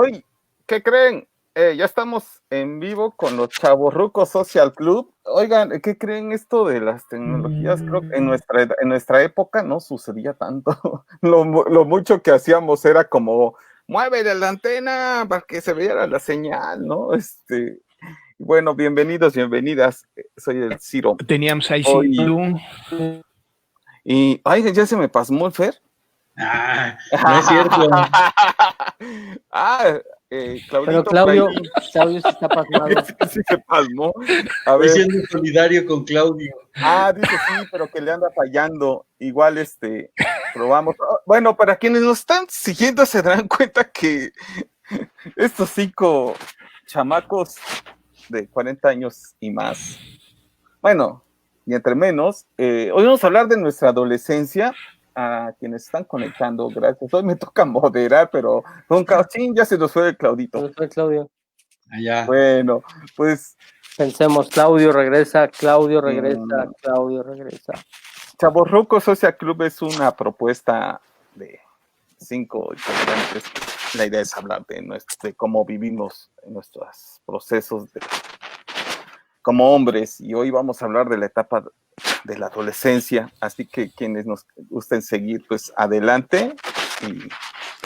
Hoy, ¿qué creen? Ya estamos en vivo con los Chavorrucos Social Club. Oigan, ¿qué creen esto de las tecnologías? Creo que en nuestra época no sucedía tanto. Lo mucho que hacíamos era como, mueve la antena para que se viera la señal, ¿no? Bueno, bienvenidos, bienvenidas. Soy el Ciro. Teníamos ahí Hoy, y, ay, ya se me pasmó el Fer. No es cierto. Claudito, pero Claudio se está pasmado. Sí se pasmó. A ver. Estoy siendo solidario con Claudio. Dice sí, pero que le anda fallando. Igual probamos. Bueno, para quienes nos están siguiendo se darán cuenta que estos 5 chamacos de 40 años y más, bueno, y entre menos, hoy vamos a hablar de nuestra adolescencia. A quienes están conectando, gracias. Hoy me toca moderar, pero con Cauchín ya se nos fue el Claudito. Se nos fue Claudio. Allá. Bueno, pues pensemos, Claudio regresa. Claudio regresa. Chavorrucos Social Club es una propuesta de 5 integrantes. La idea es hablar de cómo vivimos en nuestros procesos como hombres, y hoy vamos a hablar de la etapa de la adolescencia, así que quienes nos gusten seguir, pues adelante, y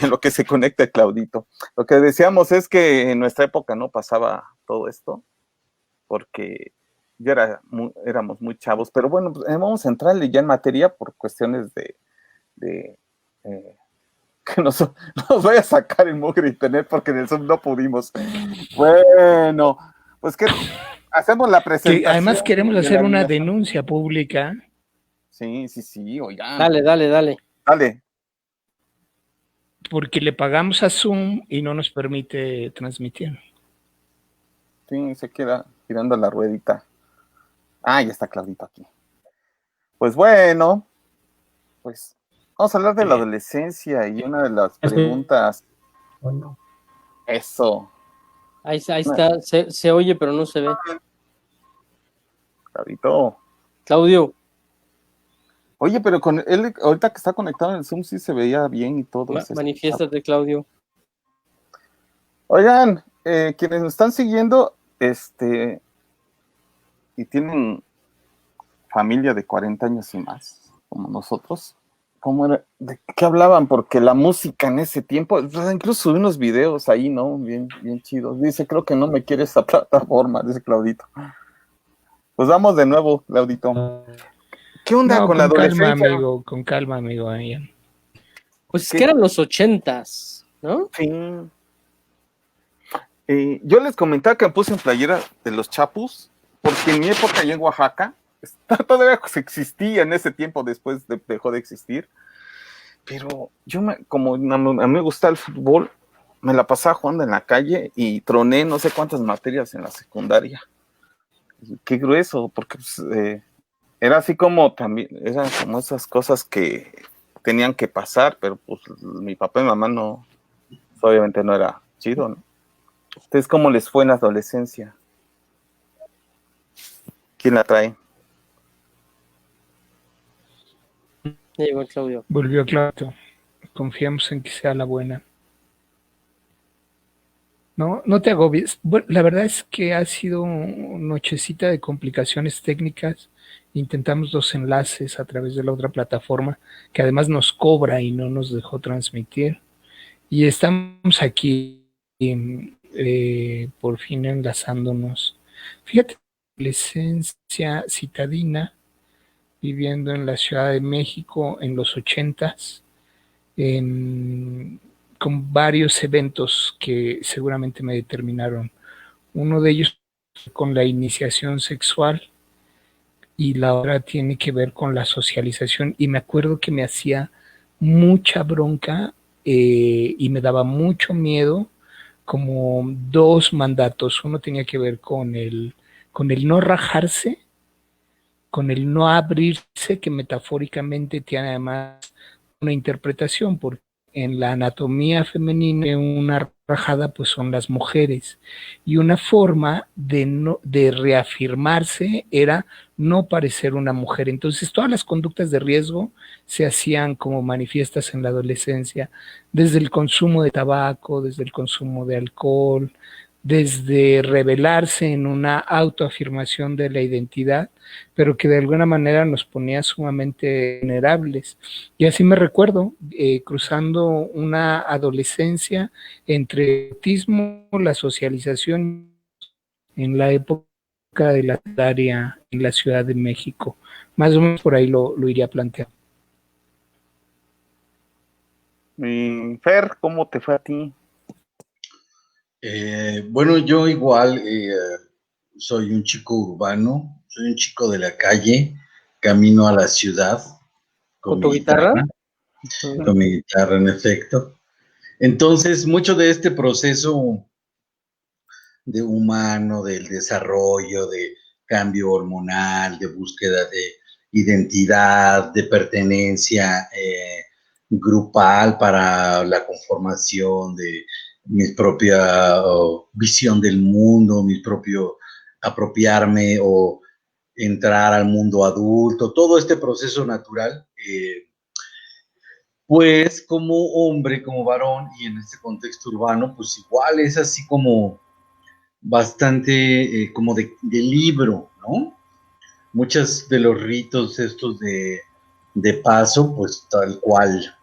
en lo que se conecta Claudito. Lo que decíamos es que en nuestra época no pasaba todo esto, porque ya éramos muy chavos, pero bueno, pues vamos a entrarle ya en materia por cuestiones que nos vaya a sacar el mugre internet, porque en el Zoom no pudimos. Bueno, pues que hacemos la presentación. Que además queremos hacer una denuncia pública. Sí, oigan. Dale. Porque le pagamos a Zoom y no nos permite transmitir. Sí, se queda tirando la ruedita. Ya está Claudito aquí. Pues bueno, pues vamos a hablar de la adolescencia, y una de las preguntas. Bueno. Eso. Ahí está, se oye, pero no se ve. Claudio. Oye, pero con él, ahorita que está conectado en el Zoom, sí se veía bien y todo. Manifiéstate, Claudio. Oigan, quienes nos están siguiendo, y tienen familia de 40 años y más, como nosotros, ¿cómo era? ¿De qué hablaban? Porque la música en ese tiempo, incluso subí unos videos ahí, ¿no? Bien chidos. Dice, creo que no me quiere esa plataforma, dice Claudito. Pues vamos de nuevo, Claudito. ¿Qué onda con la adolescencia? Con calma, amigo. Pues es que eran los 80s, ¿no? Sí. Yo les comentaba que me puse en playera de los Chapus, porque en mi época allá en Oaxaca, todavía existía en ese tiempo, después dejó de existir, pero como a mí me gustaba el fútbol, me la pasaba jugando en la calle y troné no sé cuántas materias en la secundaria. Y qué grueso, porque pues, era así como también, eran como esas cosas que tenían que pasar, pero pues mi papá y mamá no, obviamente no era chido, ¿no? Entonces, ¿cómo les fue en la adolescencia? ¿Quién la trae? Llegó Claudio. Volvió Claudio. Confiamos en que sea la buena. No te agobies. Bueno, la verdad es que ha sido nochecita de complicaciones técnicas. Intentamos 2 enlaces a través de la otra plataforma, que además nos cobra y no nos dejó transmitir. Y estamos aquí por fin enlazándonos. Fíjate, adolescencia citadina, viviendo en la Ciudad de México en los 80s, con varios eventos que seguramente me determinaron. Uno de ellos con la iniciación sexual y la otra tiene que ver con la socialización, y me acuerdo que me hacía mucha bronca y me daba mucho miedo como 2 mandatos. Uno tenía que ver con el no rajarse, con el no abrirse, que metafóricamente tiene además una interpretación, porque en la anatomía femenina una rajada pues son las mujeres, y una forma de reafirmarse era no parecer una mujer. Entonces todas las conductas de riesgo se hacían como manifiestas en la adolescencia, desde el consumo de tabaco, desde el consumo de alcohol, desde revelarse en una autoafirmación de la identidad, pero que de alguna manera nos ponía sumamente vulnerables. Y así me recuerdo, cruzando una adolescencia entre el autismo, la socialización, en la época de la secundaria en la Ciudad de México. Más o menos por ahí lo iría planteando. Fer, ¿cómo te fue a ti? Bueno, yo igual soy un chico urbano, soy un chico de la calle, camino a la ciudad ¿Con tu guitarra? Con mi guitarra, en efecto. Entonces, mucho de este proceso de humano, del desarrollo, de cambio hormonal, de búsqueda de identidad, de pertenencia grupal para la conformación de mi propia visión del mundo, mi propio apropiarme o entrar al mundo adulto, todo este proceso natural, pues como hombre, como varón y en este contexto urbano, pues igual es así como bastante como de libro, ¿no? Muchos de los ritos estos de paso, pues tal cual,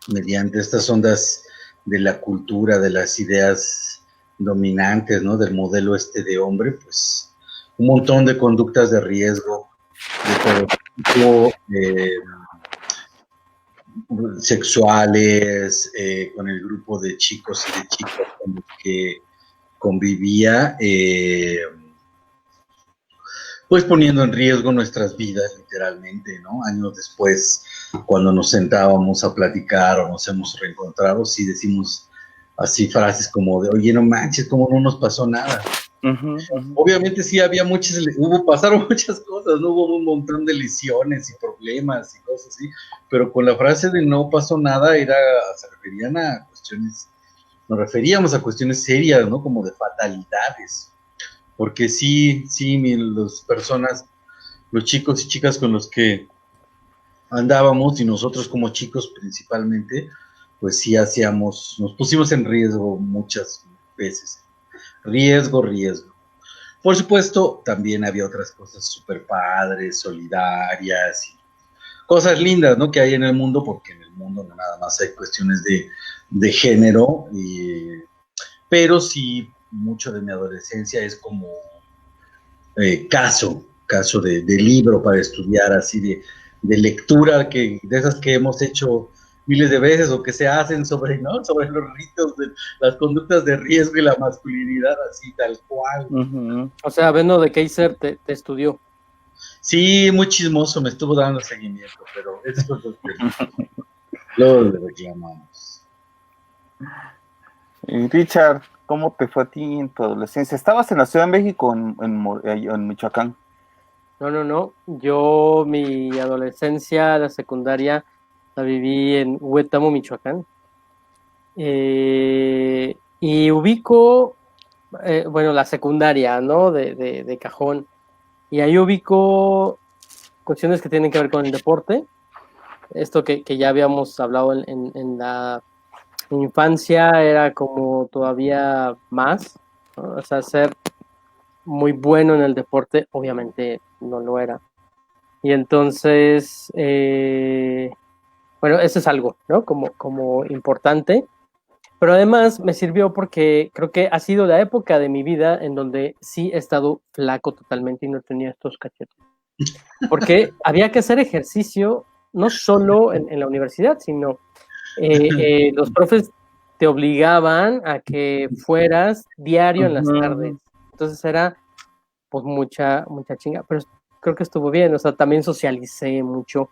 mediante estas ondas de la cultura, de las ideas dominantes, ¿no? Del modelo de hombre, pues un montón de conductas de riesgo, de todo tipo, sexuales, con el grupo de chicos y de chicas con los que convivía, pues poniendo en riesgo nuestras vidas, literalmente, ¿no? Años después, cuando nos sentábamos a platicar o nos hemos reencontrado, sí decimos así frases como de, oye, no manches, ¿cómo no nos pasó nada? Obviamente sí había pasaron muchas cosas, ¿no? Hubo un montón de lesiones y problemas y cosas así, pero con la frase de no pasó nada se referían a cuestiones, nos referíamos a cuestiones serias, ¿no? Como de fatalidades. Porque sí, las personas, los chicos y chicas con los que andábamos, y nosotros como chicos principalmente, pues sí nos pusimos en riesgo muchas veces. Riesgo. Por supuesto, también había otras cosas súper padres, solidarias, y cosas lindas, ¿no? Que hay en el mundo, porque en el mundo no nada más hay cuestiones de género, pero sí, mucho de mi adolescencia es como caso de libro para estudiar, así de lectura, de esas que hemos hecho miles de veces o que se hacen sobre los ritos, de las conductas de riesgo y la masculinidad, así tal cual. O sea, Beno de Kaiser te estudió. Sí, muy chismoso, me estuvo dando seguimiento, pero eso es lo que luego le reclamamos. Y Richard, ¿cómo te fue a ti en tu adolescencia? ¿Estabas en la Ciudad de México o en Michoacán? No. Yo mi adolescencia, la secundaria, la viví en Huetamo, Michoacán. Y ubico, bueno, la secundaria, ¿no? De cajón. Y ahí ubico cuestiones que tienen que ver con el deporte. Esto que ya habíamos hablado en la infancia era como todavía más, ¿no? O sea, ser muy bueno en el deporte, obviamente no lo era. Y entonces, bueno, eso es algo, ¿no? Como importante. Pero además me sirvió porque creo que ha sido la época de mi vida en donde sí he estado flaco totalmente y no tenía estos cachetes. Porque había que hacer ejercicio no solo en la universidad, sino los profes te obligaban a que fueras diario en las tardes. Entonces era pues mucha chinga, pero creo que estuvo bien, o sea, también socialicé mucho.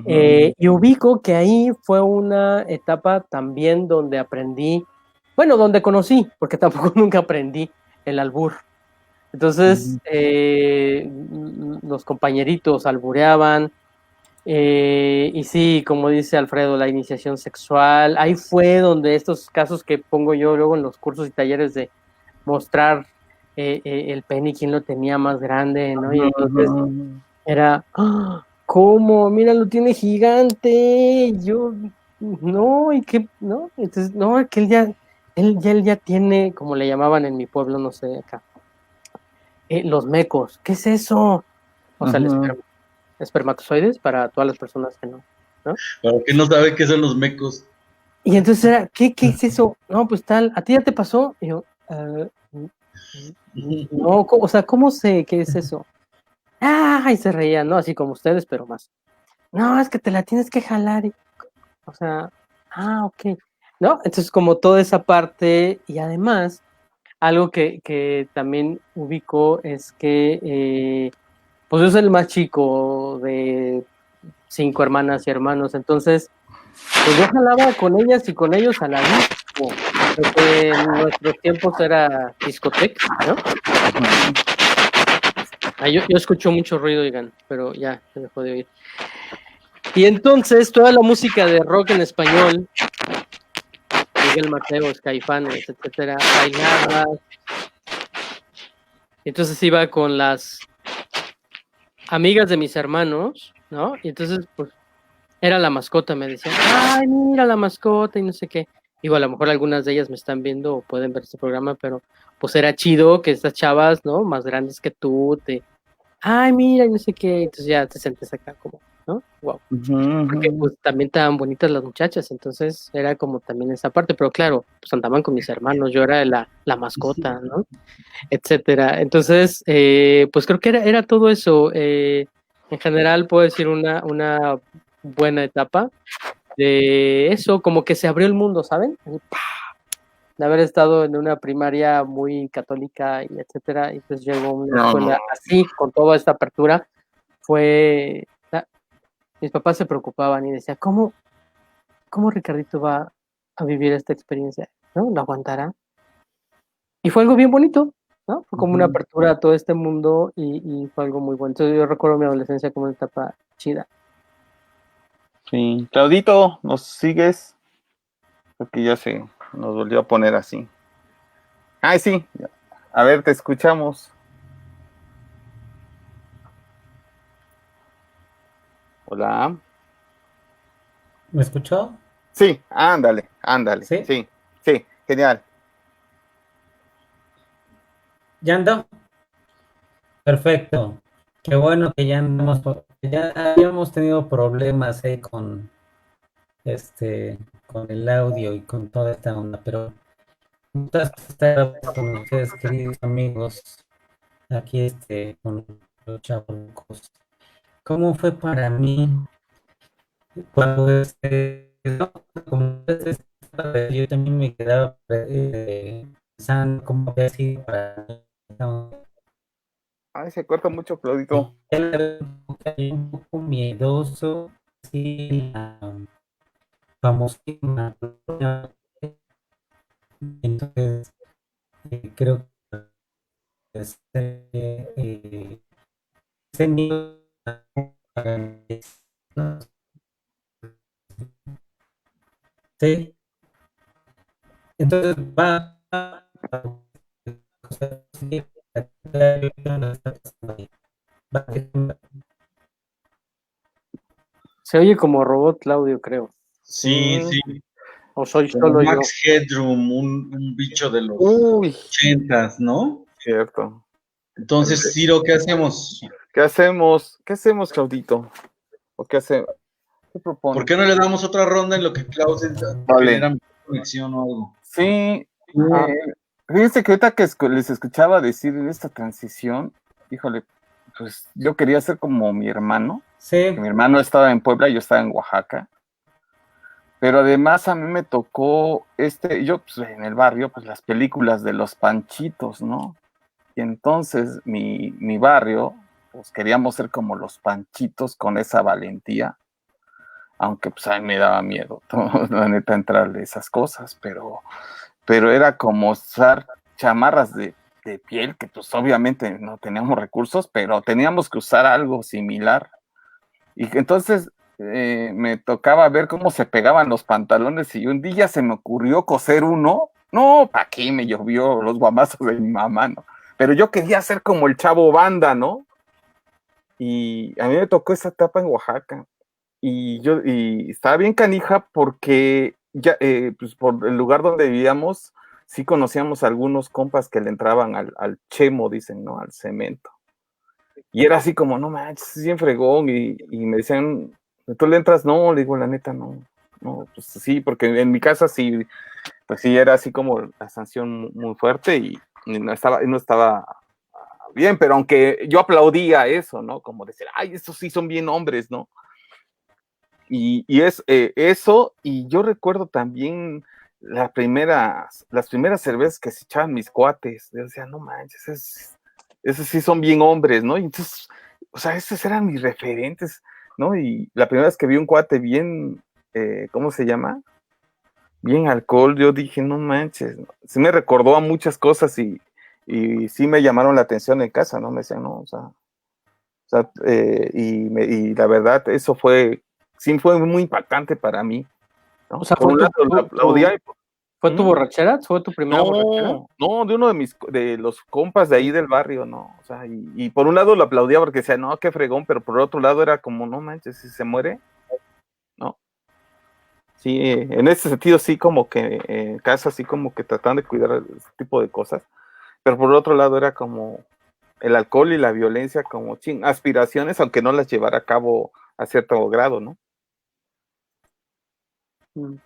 Y ubico que ahí fue una etapa también donde aprendí, bueno, donde conocí, porque tampoco nunca aprendí el albur. Entonces, los compañeritos albureaban, Y sí, como dice Alfredo, la iniciación sexual, ahí fue donde estos casos que pongo yo luego en los cursos y talleres de mostrar el pene y quién lo tenía más grande, ¿no? Y entonces era, ¡ah! ¿Cómo? Mira, lo tiene gigante. Yo, no, y qué, no, entonces, no, que él ya tiene, como le llamaban en mi pueblo, no sé, acá, los mecos. ¿Qué es eso? O sea, el espermatozoides para todas las personas que no, ¿no? Para que no sabe qué son los mecos. Y entonces era, ¿qué es eso? No, pues tal, ¿a ti ya te pasó? Y yo, no, o sea, ¿cómo sé qué es eso? Ah, y se reían, ¿no? Así como ustedes, pero más. No, es que te la tienes que jalar. O sea, ok. ¿No? Entonces, como toda esa parte, y además, algo que también ubico es que, pues yo soy el más chico de 5 hermanas y hermanos, entonces, pues yo jalaba con ellas y con ellos a la disco, porque en nuestros tiempos era discoteca, ¿no? Yo escucho mucho ruido, oigan, pero ya se dejó de oír. Y entonces, toda la música de rock en español, Miguel Mateos, Caifanes, etcétera, bailaba. Entonces iba con las amigas de mis hermanos, ¿no? Y entonces, pues, era la mascota, me decían, ay, mira la mascota y no sé qué. Digo, a lo mejor algunas de ellas me están viendo o pueden ver este programa, pero pues era chido que estas chavas, ¿no? Más grandes que tú, ay, mira y no sé qué. Entonces ya te sientes acá como, ¿no? Wow. Porque pues también estaban bonitas las muchachas, entonces era como también esa parte, pero claro, pues andaban con mis hermanos, yo era la mascota, ¿no? Etcétera. Entonces, pues creo que era todo eso. En general puedo decir una buena etapa de eso, como que se abrió el mundo, ¿saben? Así, ¡pah! De haber estado en una primaria muy católica y etcétera, y pues llegó a una escuela así, con toda esta apertura, fue... Mis papás se preocupaban y decían, ¿cómo Ricardito va a vivir esta experiencia? ¿No? ¿Lo aguantará? Y fue algo bien bonito, ¿no? Fue como una apertura a todo este mundo y fue algo muy bueno. Entonces yo recuerdo mi adolescencia como una etapa chida. Sí, Claudito, ¿nos sigues? Porque ya se nos volvió a poner así. Ay, sí. A ver, te escuchamos. Hola. ¿Me escuchó? Sí, ándale, ándale. ¿Sí? Sí, sí, genial. ¿Ya ando? Perfecto. Qué bueno que ya andamos, ya habíamos tenido problemas ahí con el audio y con toda esta onda, pero muchas gracias con ustedes, queridos amigos, aquí con los chavos. ¿Cómo fue para mí cuando no, como yo también me quedaba pensando cómo había sido para mí esta onda. Ay, se corta mucho, Claudito. Un poco miedoso, sí, la famosísima. Entonces, creo que ese miedo, no sé, entonces va Se oye como robot Claudio, creo. Sí, sí. O soy Como solo yo. Max Headroom, un bicho de los Uy, 80s, ¿no? cierto. Entonces, Ciro, ¿qué hacemos? ¿Qué hacemos? ¿Qué hacemos, Claudito? ¿O qué hacemos? ¿Qué ¿Por propones? qué no le damos otra ronda en lo que Klaus Vale. genera conexión o algo? Sí, fíjense que ahorita que les escuchaba decir en esta transición, híjole, pues yo quería ser como mi hermano. Sí. Mi hermano estaba en Puebla y yo estaba en Oaxaca. Pero además a mí me tocó yo pues, en el barrio, pues las películas de los Panchitos, ¿no? Y entonces mi barrio, pues queríamos ser como los Panchitos con esa valentía, aunque pues a mí me daba miedo, la neta, entrarle esas cosas, pero era como usar chamarras de piel, que pues obviamente no teníamos recursos, pero teníamos que usar algo similar. Y entonces me tocaba ver cómo se pegaban los pantalones y un día se me ocurrió coser uno. No, ¿para qué? Me llovió los guamazos de mi mamá, ¿no? Pero yo quería ser como el Chavo Banda, ¿no? Y a mí me tocó esa etapa en Oaxaca. Y estaba bien canija porque ya, pues por el lugar donde vivíamos, sí conocíamos a algunos compas que le entraban al chemo, dicen, ¿no? Al cemento. Y era así como, no manches, es bien fregón. Y me decían, ¿tú le entras? No, le digo, la neta, no. No, pues sí, porque en mi casa sí, pues sí, era así como la sanción muy fuerte y no estaba bien, pero aunque yo aplaudía eso, ¿no? Como decir, ay, estos sí son bien hombres, ¿no? Y es eso, y yo recuerdo también las primeras cervezas que se echaban mis cuates. Yo decía, no manches, esos sí son bien hombres, ¿no? Y entonces, o sea, esos eran mis referentes, ¿no? Y la primera vez que vi un cuate bien, ¿cómo se llama? Bien alcohol, yo dije, no manches, ¿no? Sí me recordó a muchas cosas y sí me llamaron la atención en casa, ¿no? Me decían, no, o sea y la verdad, eso sí fue muy impactante para mí, ¿no? O sea, Por un lado lo aplaudía. ¿Fue tu borrachera? ¿Fue tu primera borrachera? No, de uno de los compas de ahí del barrio, no, o sea, y por un lado lo aplaudía porque decía, no, qué fregón, pero por otro lado era como, no manches, si se muere, ¿no? Sí, en ese sentido sí como que en casa sí como que trataban de cuidar ese tipo de cosas, pero por otro lado era como el alcohol y la violencia como aspiraciones, aunque no las llevara a cabo a cierto grado, ¿no? Mm.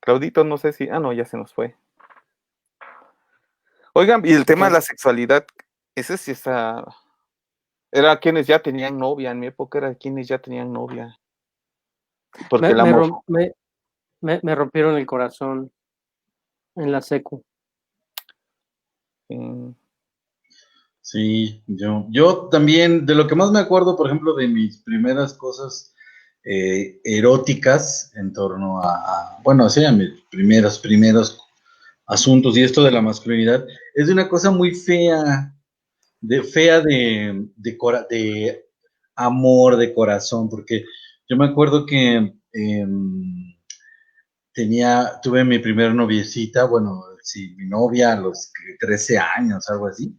Claudito, no sé si, no, ya se nos fue. Oigan, y el tema de la sexualidad, ese sí era quienes ya tenían novia, en mi época era quienes ya tenían novia. Porque el amor. Me rompieron el corazón en la secu. Sí, yo también, de lo que más me acuerdo, por ejemplo, de mis primeras cosas eróticas en torno bueno, sí, a mis primeros asuntos y esto de la masculinidad, es de una cosa muy fea, de amor, de corazón, porque yo me acuerdo que tuve mi primera noviecita, bueno, sí, mi novia a los 13 años, algo así,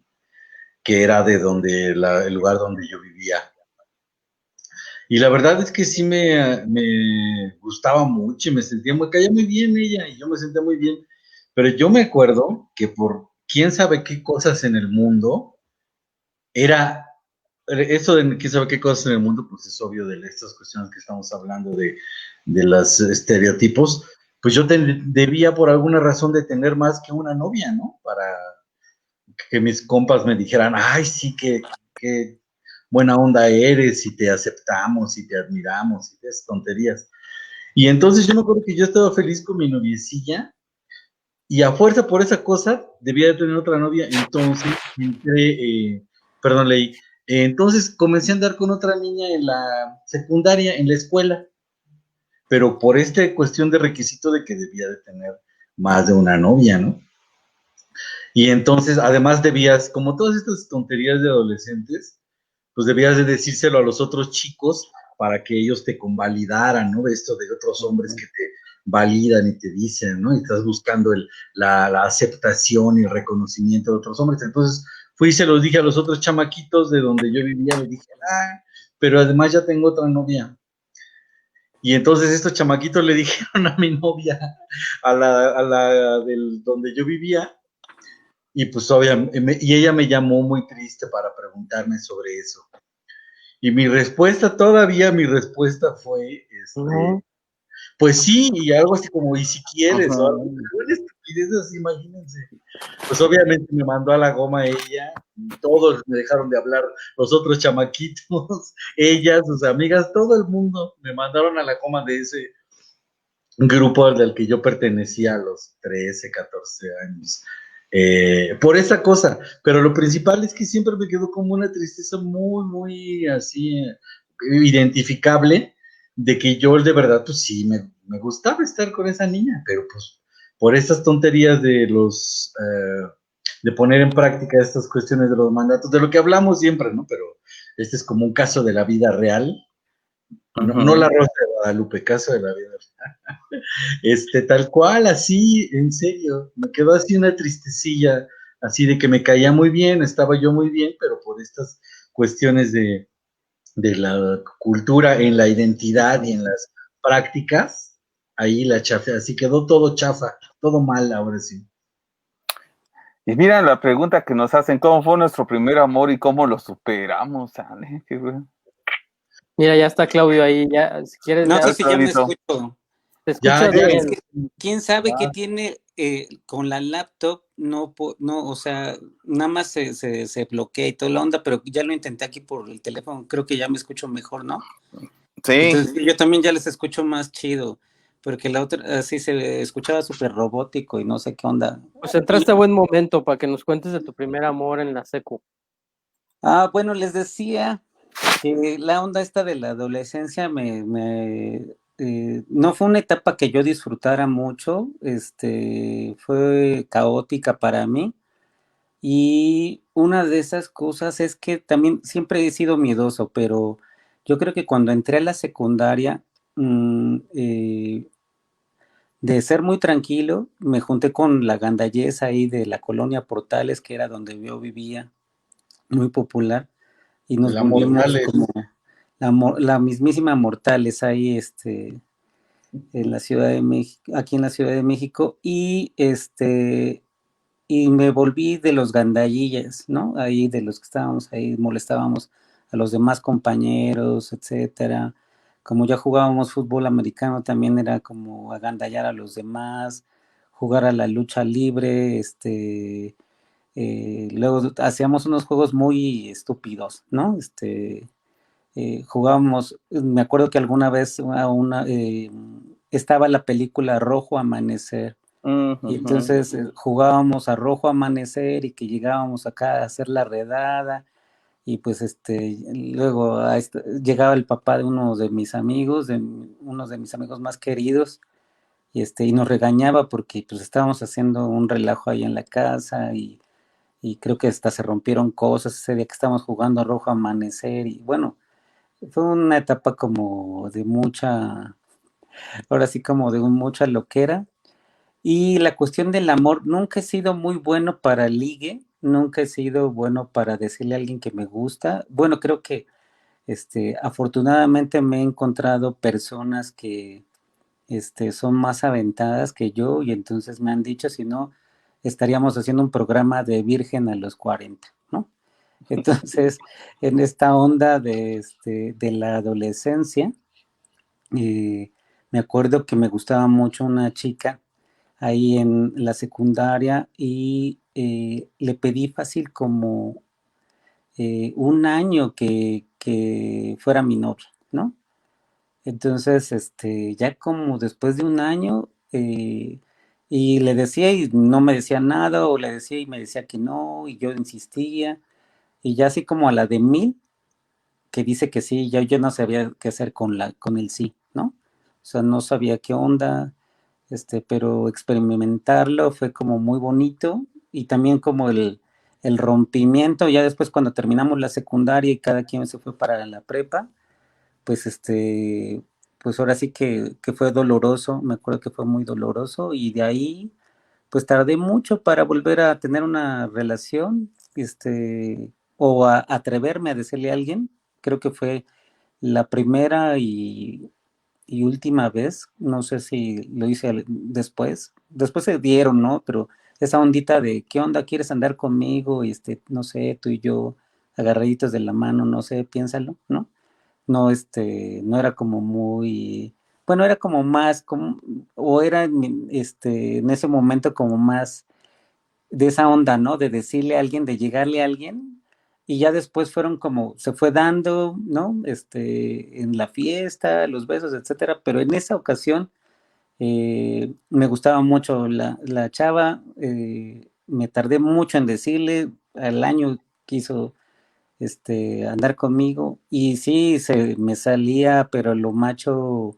que era de el lugar donde yo vivía. Y la verdad es que sí me gustaba mucho y caía muy bien ella y yo me sentía muy bien. Pero yo me acuerdo que por quién sabe qué cosas en el mundo, eso de quién sabe qué cosas en el mundo, pues es obvio de estas cuestiones que estamos hablando de los estereotipos, pues yo debía por alguna razón de tener más que una novia, ¿no? Para que mis compas me dijeran, ay, sí, que buena onda eres y te aceptamos y te admiramos y esas tonterías. Y entonces yo me acuerdo que yo estaba feliz con mi noviecilla y a fuerza por esa cosa debía de tener otra novia, entonces leí, entonces comencé a andar con otra niña en la secundaria, en la escuela, pero por esta cuestión de requisito de que debía de tener más de una novia, ¿no? Y entonces, además debías, como todas estas tonterías de adolescentes, pues debías de decírselo a los otros chicos para que ellos te convalidaran, ¿no? Esto de otros hombres que te validan y te dicen, ¿no? Y estás buscando la aceptación y el reconocimiento de otros hombres. Entonces, fui y se los dije a los otros chamaquitos de donde yo vivía, les dije, pero además ya tengo otra novia. Y entonces estos chamaquitos le dijeron a mi novia, a la del donde yo vivía, y pues obviamente, y ella me llamó muy triste para preguntarme sobre eso. Y mi respuesta fue, pues sí, y algo así como, y si quieres, o algo, una estupidez así, imagínense. Pues obviamente me mandó a la goma ella, y todos me dejaron de hablar, los otros chamaquitos, ella, sus amigas, todo el mundo me mandaron a la goma de ese grupo al que yo pertenecía a los 13, 14 años. Por esa cosa, pero lo principal es que siempre me quedó como una tristeza muy, muy así identificable de que yo de verdad, pues sí, me gustaba estar con esa niña, pero pues por estas tonterías de poner en práctica estas cuestiones de los mandatos, de lo que hablamos siempre, ¿no? Pero este es como un caso de la vida real, no, Ujú. no la Rosa de Guadalupe, caso de la vida real. Tal cual, así, en serio, me quedó así una tristecilla, así de que me caía muy bien, estaba yo muy bien, pero por estas cuestiones de la cultura en la identidad y en las prácticas, ahí la chafa, así quedó todo chafa, todo mal ahora sí. Y mira la pregunta que nos hacen, ¿cómo fue nuestro primer amor y cómo lo superamos, Ale? Qué bueno. Mira, ya está Claudio ahí, ya, si quieres, No ya sé si ya me Claudito. escucho. te Ya, escuchas ya, Es bien. que quién sabe qué ya. tiene con la laptop, no, o sea, nada más se bloquea y toda la onda, pero ya lo intenté aquí por el teléfono, creo que ya me escucho mejor, ¿no? Sí, Entonces yo también ya les escucho más chido, porque la otra así se escuchaba súper robótico y no sé qué onda. Pues entraste a buen momento para que nos cuentes de tu primer amor en la secu. Bueno, les decía que la onda esta de la adolescencia no fue una etapa que yo disfrutara mucho, fue caótica para mí. Y una de esas cosas es que también siempre he sido miedoso, pero yo creo que cuando entré a la secundaria, de ser muy tranquilo, me junté con la gandallez ahí de la colonia Portales, que era donde yo vivía, muy popular, y nos La volvimos Mortales. como la mismísima Mortales ahí, en la Ciudad de México, aquí en la Ciudad de México, y me volví de los gandallillas, ¿no? Ahí de los que estábamos ahí, molestábamos a los demás compañeros, etcétera. Como ya jugábamos fútbol americano, también era como agandallar a los demás, jugar a la lucha libre, luego hacíamos unos juegos muy estúpidos, ¿no? Jugábamos, me acuerdo que alguna vez estaba la película Rojo Amanecer, y ujú. entonces jugábamos a Rojo Amanecer y que llegábamos acá a hacer la redada, y pues luego llegaba el papá de uno de mis amigos, de uno de mis amigos más queridos, y nos regañaba porque pues estábamos haciendo un relajo ahí en la casa, y creo que hasta se rompieron cosas ese día que estábamos jugando a Rojo Amanecer, y bueno, fue una etapa como de mucha, ahora sí como de mucha loquera. Y la cuestión del amor, nunca he sido muy bueno para ligue, nunca he sido bueno para decirle a alguien que me gusta. Bueno, creo que afortunadamente me he encontrado personas que son más aventadas que yo, y entonces me han dicho, si no, estaríamos haciendo un programa de virgen a los 40, ¿no? Entonces, en esta onda de la adolescencia, eh, me acuerdo que me gustaba mucho una chica ahí en la secundaria, y le pedí fácil como un año que fuera mi novia, ¿no? Entonces, ya como después de un año, y le decía y no me decía nada, o le decía y me decía que no, y yo insistía, y ya así como a la de 1000, que dice que sí, ya yo no sabía qué hacer con el sí, ¿no? O sea, no sabía qué onda, pero experimentarlo fue como muy bonito, y también como el rompimiento, ya después cuando terminamos la secundaria y cada quien se fue para la prepa, pues pues ahora sí que fue doloroso, me acuerdo que fue muy doloroso, y de ahí pues tardé mucho para volver a tener una relación, o a atreverme a decirle a alguien. Creo que fue la primera y última vez, no sé si lo hice después se dieron, ¿no? Pero esa ondita de, ¿qué onda? ¿Quieres andar conmigo? Y no sé, tú y yo agarraditos de la mano, no sé, piénsalo, ¿no? No, no era como muy, bueno, era como más, como, o era en ese momento como más de esa onda, ¿no? De decirle a alguien, de llegarle a alguien, y ya después fueron como, se fue dando, ¿no? En la fiesta, los besos, etcétera, pero en esa ocasión me gustaba mucho la chava, me tardé mucho en decirle, al año quiso andar conmigo, y sí, se me salía, pero lo macho,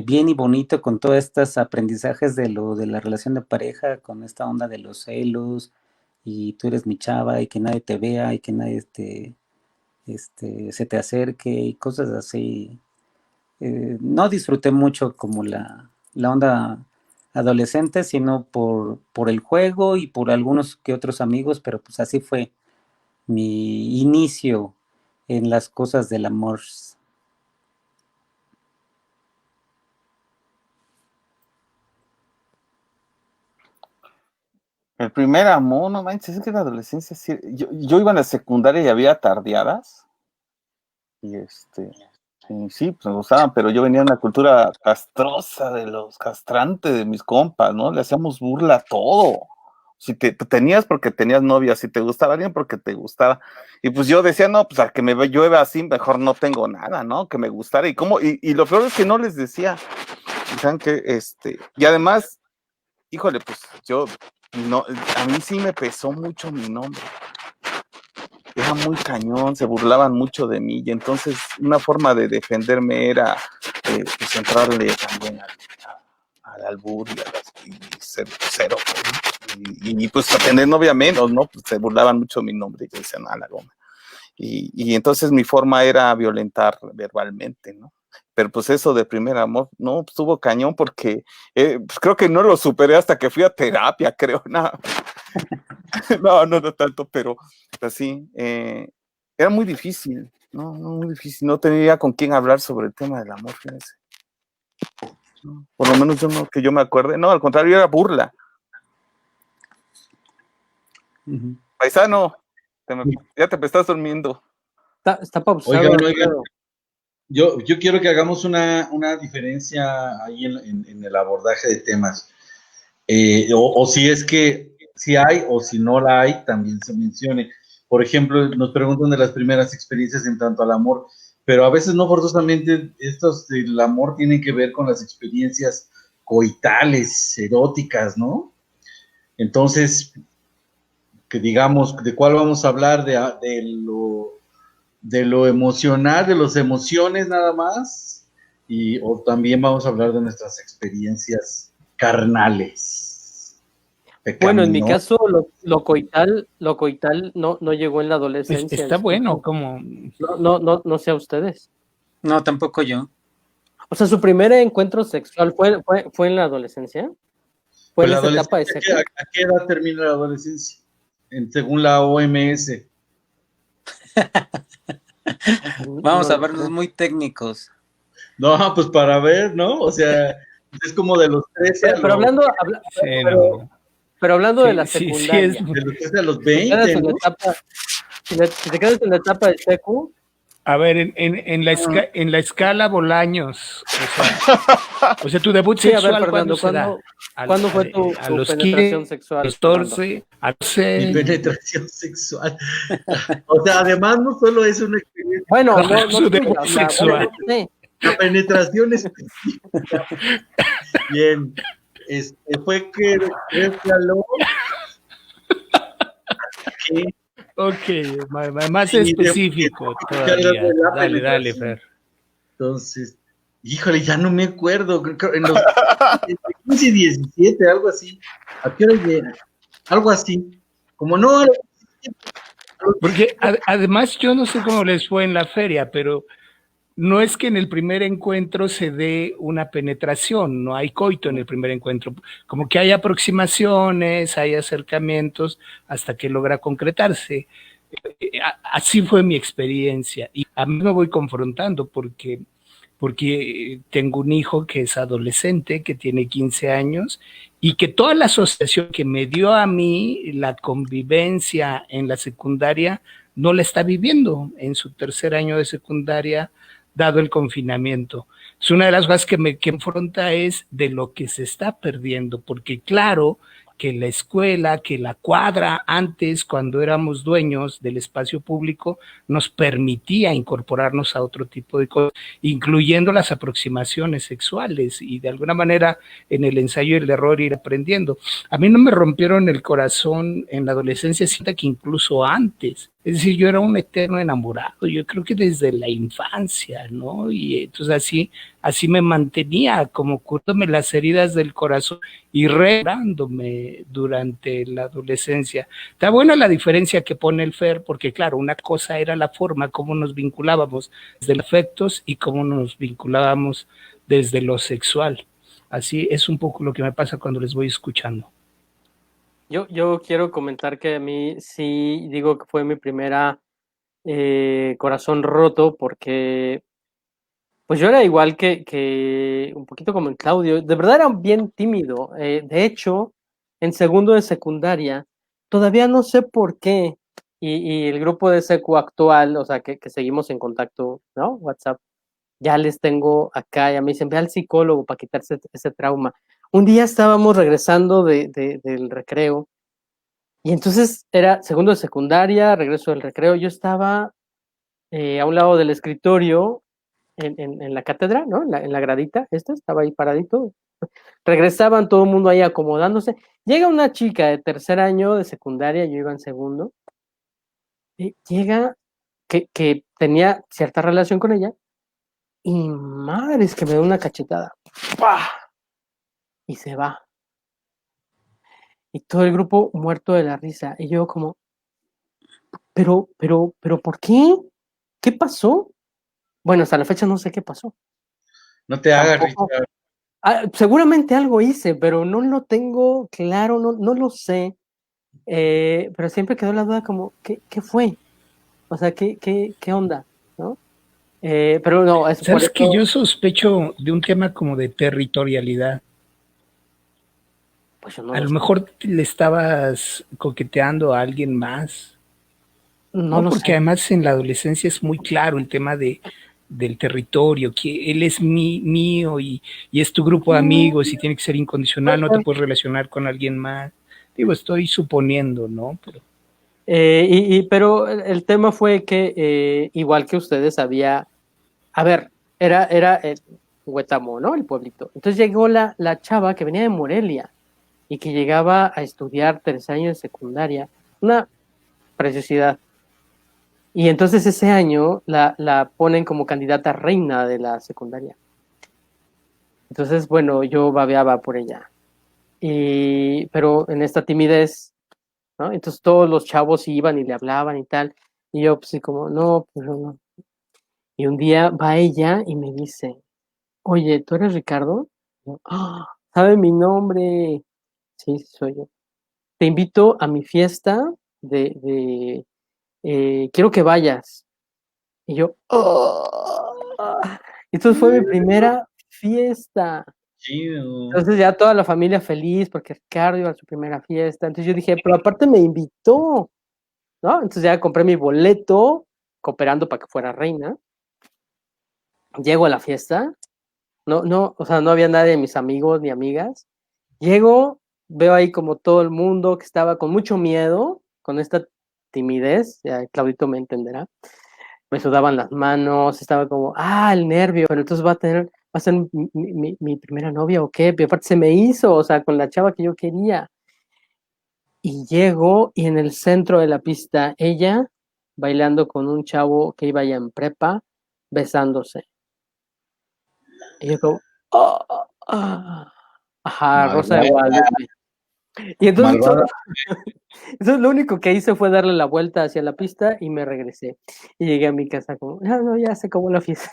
bien y bonito, con todos estos aprendizajes de la relación de pareja, con esta onda de los celos, y tú eres mi chava, y que nadie te vea, y que nadie se te acerque y cosas así. No disfruté mucho como la onda adolescente, sino por el juego y por algunos que otros amigos, pero pues así fue mi inicio en las cosas del amor. El primer amor, no manches, es que en la adolescencia sí. Yo iba en la secundaria y había tardeadas. Y sí, pues me gustaban, pero yo venía de una cultura castrosa de los castrantes de mis compas, ¿no? Le hacíamos burla a todo. Si te tenías porque tenías novia, si te gustaba alguien porque te gustaba. Y pues yo decía, no, pues a que me llueve así, mejor no tengo nada, ¿no? Que me gustara. Y lo peor es que no les decía. ¿Saben qué? Y además, híjole, pues yo, no, a mí sí me pesó mucho mi nombre. Era muy cañón, se burlaban mucho de mí, y entonces una forma de defenderme era pues entrarle también al albur y ser cero, y pues a tener novia menos, ¿no? Pues se burlaban mucho de mi nombre y decían, la goma. Y entonces mi forma era violentar verbalmente, ¿no? Pero pues eso de primer amor, no, pues estuvo cañón porque pues creo que no lo superé hasta que fui a terapia, creo, no. No tanto, pero así, era muy difícil, no, muy difícil, no tenía con quién hablar sobre el tema del amor, fíjense. No, por lo menos yo no, que yo me acuerde, no, al contrario, era burla. Paisano, ya te estás durmiendo. Está pausado. Oigan, yo quiero que hagamos una diferencia ahí en el abordaje de temas. O si es que si hay o si no la hay, también se mencione. Por ejemplo, nos preguntan de las primeras experiencias en tanto al amor, pero a veces no forzosamente estos del amor tienen que ver con las experiencias coitales, eróticas, ¿no? Entonces, que digamos, ¿de cuál vamos a hablar? De lo emocional, de las emociones nada más, o también vamos a hablar de nuestras experiencias carnales. Bueno, en mi caso, lo coital no llegó en la adolescencia. Está bueno, como... No sé a ustedes. No, tampoco yo. O sea, su primer encuentro sexual fue en la adolescencia. ¿Fue en esa etapa de sexo? ¿A qué edad termina la adolescencia? Según la OMS. Vamos a vernos muy técnicos. No, pues para ver, ¿no? O sea, es como de los 13 pero hablando de la secundaria. De los 13 a los 20, ¿no? Si te quedas en la etapa de secu. A ver, en la escala Bolaños, o sea, tu debut sexual, ¿cuándo se da? ¿Cuándo fue tu penetración sexual? 14, a 6. Mi penetración sexual. O sea, además no solo es una experiencia. Bueno, no su debut sexual. La penetración específica. Bien. Fue que resbaló. Ok, más específico todavía. Dale, Fer. Entonces, híjole, ya no me acuerdo. Creo en los 15 y 17, algo así. ¿A qué hora llega? Algo así. Como no. Porque además yo no sé cómo les fue en la feria, pero no es que en el primer encuentro se dé una penetración, no hay coito en el primer encuentro, como que hay aproximaciones, hay acercamientos hasta que logra concretarse. Así fue mi experiencia y a mí me voy confrontando porque tengo un hijo que es adolescente, que tiene 15 años y que toda la asociación que me dio a mí la convivencia en la secundaria no la está viviendo en su tercer año de secundaria, dado el confinamiento. Es una de las cosas que me confronta es de lo que se está perdiendo, porque claro que la escuela, que la cuadra antes, cuando éramos dueños del espacio público, nos permitía incorporarnos a otro tipo de cosas, incluyendo las aproximaciones sexuales y de alguna manera en el ensayo y el error ir aprendiendo. A mí no me rompieron el corazón en la adolescencia, siento que incluso antes, Es decir, yo era un eterno enamorado, yo creo que desde la infancia, ¿no? Y entonces así me mantenía, como curándome las heridas del corazón y regándome durante la adolescencia. Está buena la diferencia que pone el Fer, porque claro, una cosa era la forma como nos vinculábamos desde los afectos y cómo nos vinculábamos desde lo sexual. Así es un poco lo que me pasa cuando les voy escuchando. Yo quiero comentar que a mí sí digo que fue mi primera corazón roto porque pues yo era igual que un poquito como en Claudio, de verdad era bien tímido. De hecho, en segundo de secundaria, todavía no sé por qué, y el grupo de secu actual, o sea, que seguimos en contacto, ¿no? WhatsApp, ya les tengo acá, ya me dicen, ve al psicólogo para quitarse ese trauma. Un día estábamos regresando del recreo, y entonces era segundo de secundaria, regreso del recreo, yo estaba a un lado del escritorio, en la cátedra, ¿no? En la gradita, estaba ahí paradito. Regresaban todo el mundo ahí acomodándose. Llega una chica de tercer año de secundaria, yo iba en segundo, y llega que tenía cierta relación con ella, y madre, es que me da una cachetada. ¡Pah! Y se va. Y todo el grupo muerto de la risa. Y yo como, pero, ¿por qué? ¿Qué pasó? Bueno, hasta la fecha no sé qué pasó. No te hagas, Tampoco. Richard. Seguramente algo hice, pero no lo tengo claro, no lo sé. Pero siempre quedó la duda como, ¿qué fue? O sea, ¿qué onda? ¿No? Pero no, es por Sabes que eso, yo sospecho de un tema como de territorialidad. pues yo no A lo lo sé. mejor le estabas coqueteando a alguien más, No ¿no? lo Porque sé. además en la adolescencia es muy claro el tema del territorio, que él es mío y es tu grupo de amigos y tiene que ser incondicional, no te puedes relacionar con alguien más. Digo, estoy suponiendo, ¿no? Pero Pero el tema fue que, igual que ustedes, a ver, era Huetamo, ¿no? El pueblito. Entonces llegó la chava que venía de Morelia y que llegaba a estudiar tercer año de secundaria. Una preciosidad. Y entonces ese año la ponen como candidata reina de la secundaria. Entonces, bueno, yo babeaba por ella. Pero en esta timidez, ¿no? Entonces todos los chavos iban y le hablaban y tal. Y yo, pues, sí, como, no, pues no. Y un día va ella y me dice, oye, ¿tú eres Ricardo? Y yo, "Ah, ¿sabe mi nombre? Sí, soy yo. Te invito a mi fiesta quiero que vayas. Y yo, "Oh". Entonces fue mi primera fiesta. Chido. Entonces ya toda la familia feliz porque Ricardo iba a su primera fiesta. Entonces yo dije, pero aparte me invitó, ¿no? Entonces ya compré mi boleto, cooperando para que fuera reina. Llego a la fiesta, no, o sea, no había nadie de mis amigos ni amigas. Llego, veo ahí como todo el mundo que estaba con mucho miedo, con esta timidez, ya Claudito me entenderá. Me sudaban las manos, estaba como, el nervio, pero entonces va a ser mi primera novia o qué, pero aparte se me hizo, o sea, con la chava que yo quería. Y llego y en el centro de la pista, ella bailando con un chavo que iba ya en prepa, besándose. Y yo como, "Oh, ajá, Rosa de Malvada, Guadalupe". Y entonces, malvada. entonces lo único que hice fue darle la vuelta hacia la pista y me regresé. Y llegué a mi casa como, no, ya se acabó la fiesta.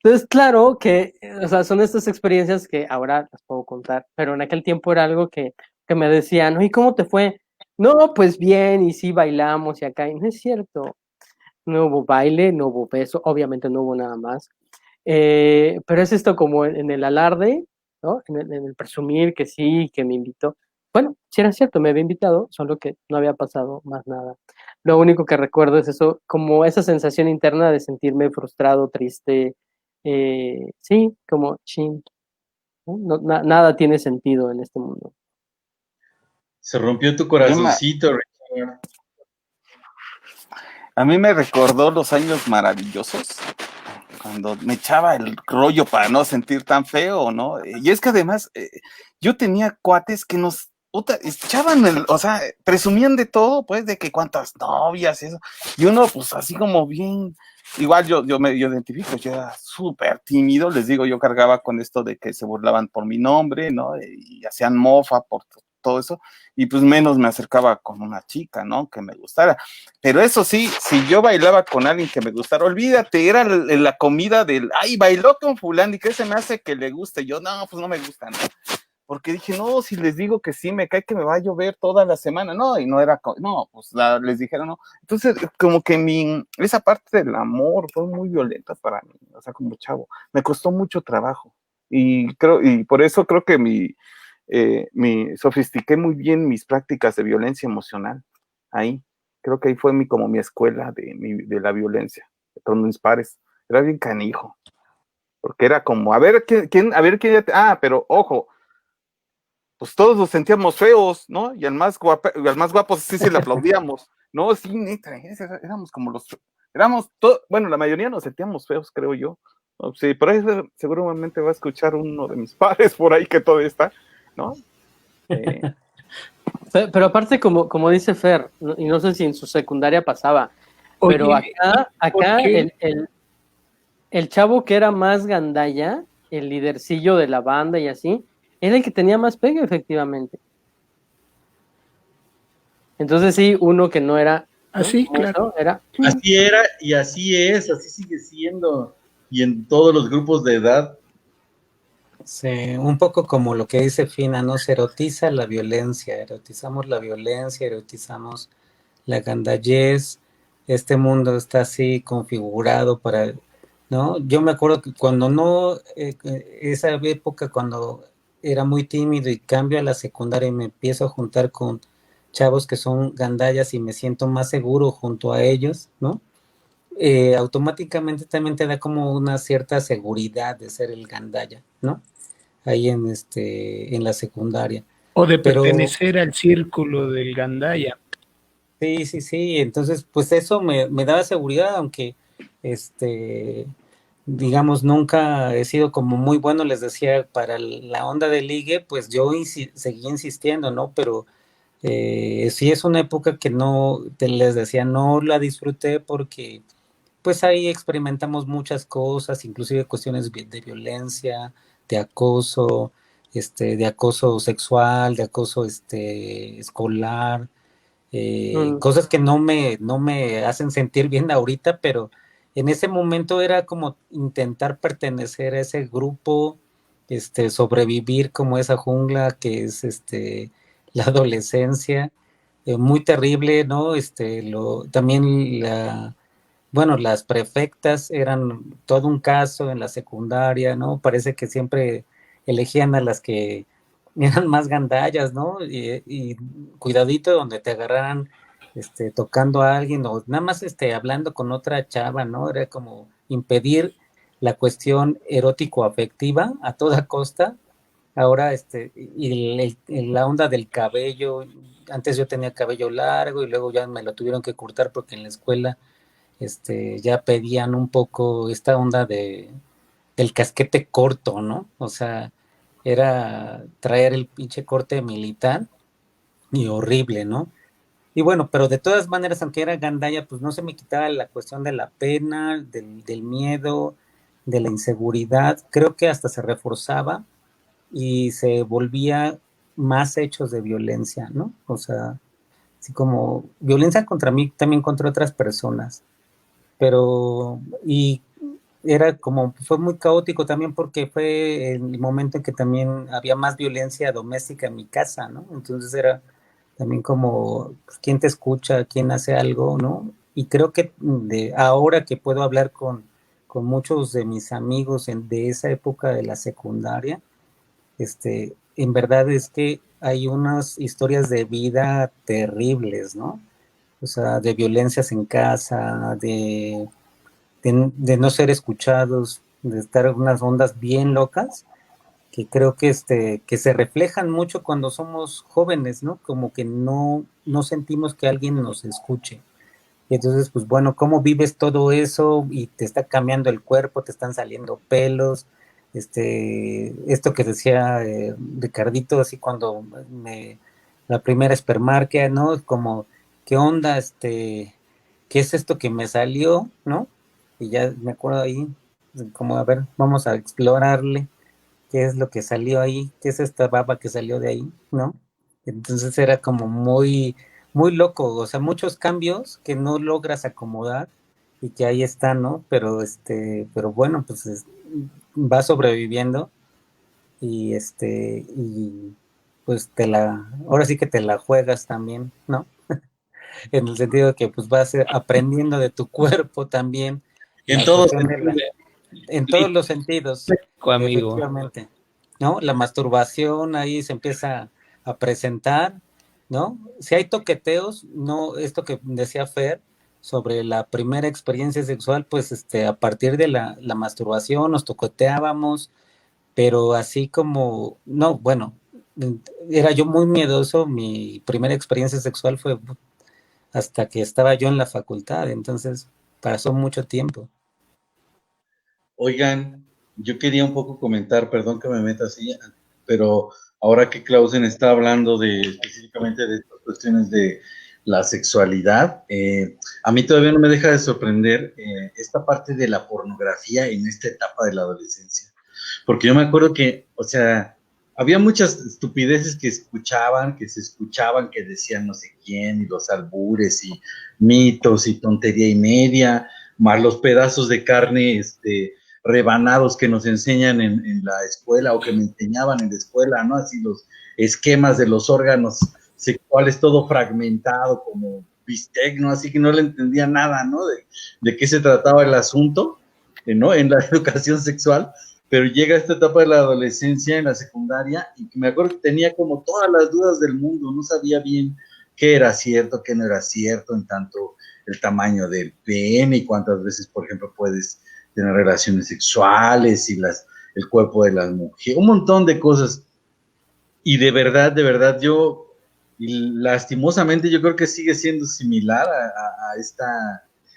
Entonces, claro que, o sea, son estas experiencias que ahora las puedo contar, pero en aquel tiempo era algo que me decían, ¿y cómo te fue? No, pues bien, y sí bailamos y acá, y no es cierto. No hubo baile, no hubo beso, obviamente no hubo nada más. Pero es esto como en el alarde, ¿no? En el presumir que sí, que me invitó. Bueno, sí era cierto, me había invitado, solo que no había pasado más nada. Lo único que recuerdo es eso, como esa sensación interna de sentirme frustrado, triste, sí, como chin, ¿no? Nada tiene sentido en este mundo. Se rompió tu Yo me- corazoncito, Richard. a mí me recordó los años maravillosos, cuando me echaba el rollo para no sentir tan feo, ¿no? Y es que además yo tenía cuates que puta, echaban o sea, presumían de todo, pues, de que cuántas novias, eso. Y uno, pues, así como bien, igual yo me identifico, yo era súper tímido, les digo, yo cargaba con esto de que se burlaban por mi nombre, ¿no? Y hacían mofa por todo eso, y pues menos me acercaba con una chica, ¿no? Que me gustara. Pero eso sí, si yo bailaba con alguien que me gustara, olvídate, era la comida del, ay, bailó con fulano, ¿y qué se me hace que le guste? Yo, no, pues no me gusta, ¿no? Porque dije, no, si les digo que sí, me cae que me va a llover toda la semana, no, y no era, no, pues les dijeron no. Entonces, como que esa parte del amor fue muy violenta para mí, o sea, como chavo, me costó mucho trabajo, y por eso creo que sofistiqué muy bien mis prácticas de violencia emocional, ahí, creo que ahí fue como mi escuela de la violencia, con mis pares, era bien canijo, porque era como, a ver, pero ojo, pues todos nos sentíamos feos, ¿no? Y al más guapo sí se le aplaudíamos. No, sí, neta, éramos como bueno, la mayoría nos sentíamos feos, creo yo. No, sí, por ahí seguramente va a escuchar uno de mis padres por ahí que todavía está, ¿no? Pero aparte, como dice Fer, y no sé si en su secundaria pasaba, Oye, pero acá ¿por qué? el chavo que era más gandalla, el lidercillo de la banda y así, era el que tenía más pegue, efectivamente. Entonces sí, uno que no era, ¿no? Así, claro. Era. Así era y así es, así sigue siendo. Y en todos los grupos de edad. Sí, un poco como lo que dice Fina, ¿no? Se erotiza la violencia, erotizamos la violencia, erotizamos la gandallez. Este mundo está así configurado para, ¿no? Yo me acuerdo que cuando no, esa época cuando era muy tímido y cambio a la secundaria y me empiezo a juntar con chavos que son gandallas y me siento más seguro junto a ellos, ¿no? Automáticamente también te da como una cierta seguridad de ser el gandalla, ¿no? Ahí en la secundaria. O de Pero pertenecer al círculo del gandaya. sí, entonces pues eso me daba seguridad, aunque digamos, nunca he sido como muy bueno, les decía, para la onda de ligue, pues yo seguí insistiendo, ¿no? Pero sí es una época que no, les decía, no la disfruté porque pues ahí experimentamos muchas cosas, inclusive cuestiones de violencia, de acoso sexual, de acoso escolar, cosas que no me hacen sentir bien ahorita, pero en ese momento era como intentar pertenecer a ese grupo, sobrevivir como esa jungla que es la adolescencia, muy terrible, ¿no? También bueno, las prefectas eran todo un caso en la secundaria, ¿no? Parece que siempre elegían a las que eran más gandallas, ¿no? Y cuidadito donde te agarraran tocando a alguien o nada más hablando con otra chava, ¿no? Era como impedir la cuestión erótico-afectiva a toda costa. Ahora, la onda del cabello, antes yo tenía cabello largo y luego ya me lo tuvieron que cortar porque en la escuela ya pedían un poco esta onda del casquete corto, ¿no? O sea, era traer el pinche corte militar y horrible, ¿no? Y bueno, pero de todas maneras, aunque era gandalla, pues no se me quitaba la cuestión de la pena, del miedo, de la inseguridad. Creo que hasta se reforzaba y se volvía más hechos de violencia, ¿no? O sea, así como violencia contra mí, también contra otras personas, pero y era como, fue muy caótico también porque fue el momento en que también había más violencia doméstica en mi casa, ¿no? Entonces era también como, pues, ¿quién te escucha? ¿Quién hace algo? ¿No? Y creo que de ahora que puedo hablar con muchos de mis amigos de esa época de la secundaria, en verdad es que hay unas historias de vida terribles, ¿no? O sea, de violencias en casa, de no ser escuchados, de estar en unas ondas bien locas, que creo que se reflejan mucho cuando somos jóvenes, ¿no? Como que no sentimos que alguien nos escuche. Y entonces, pues bueno, ¿cómo vives todo eso? Y te está cambiando el cuerpo, te están saliendo pelos, esto que decía Ricardito, así cuando la primera espermarquia, ¿no? Como, ¿qué onda? ¿Qué es esto que me salió? ¿No? Y ya me acuerdo ahí, como, a ver, vamos a explorarle qué es lo que salió ahí, qué es esta baba que salió de ahí, ¿no? Entonces era como muy, muy loco, o sea, muchos cambios que no logras acomodar y que ahí están, ¿no? Pero bueno, pues va sobreviviendo y y pues ahora sí que te la juegas también, ¿no? En el sentido de que pues vas aprendiendo de tu cuerpo también, En la todos cuestión de sentidos. en todos los sentidos, Amigo. efectivamente, ¿no? La masturbación ahí se empieza a presentar, ¿no? Si hay toqueteos, no, esto que decía Fer sobre la primera experiencia sexual, pues a partir de la masturbación nos toqueteábamos, pero así como, no, bueno, era yo muy miedoso, mi primera experiencia sexual fue hasta que estaba yo en la facultad, entonces pasó mucho tiempo. Oigan, yo quería un poco comentar, perdón que me meta así, pero ahora que Clausen está hablando específicamente de estas cuestiones de la sexualidad, a mí todavía no me deja de sorprender esta parte de la pornografía en esta etapa de la adolescencia. Porque yo me acuerdo que, o sea, había muchas estupideces que se escuchaban, que decían no sé quién, y los albures, y mitos, y tontería y media, más los pedazos de carne, rebanados que nos enseñan en la escuela o que me enseñaban en la escuela, ¿no? Así los esquemas de los órganos sexuales, todo fragmentado como bistec, ¿no? Así que no le entendía nada, ¿no? De qué se trataba el asunto, ¿no? En la educación sexual, pero llega esta etapa de la adolescencia en la secundaria y me acuerdo que tenía como todas las dudas del mundo, no sabía bien qué era cierto, qué no era cierto, en tanto el tamaño del pene y cuántas veces, por ejemplo, puedes tener relaciones sexuales y el cuerpo de las mujeres, un montón de cosas. Y de verdad, y lastimosamente yo creo que sigue siendo similar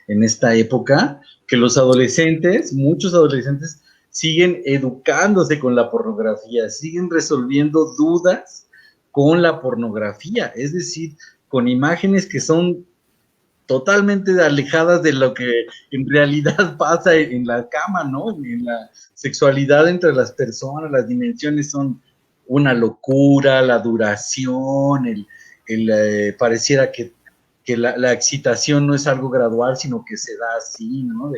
en esta época, que los adolescentes, muchos adolescentes, siguen educándose con la pornografía, siguen resolviendo dudas con la pornografía, es decir, con imágenes que son totalmente alejadas de lo que en realidad pasa en la cama, ¿no? En la sexualidad entre las personas, las dimensiones son una locura, la duración, pareciera que la excitación no es algo gradual, sino que se da así, ¿no?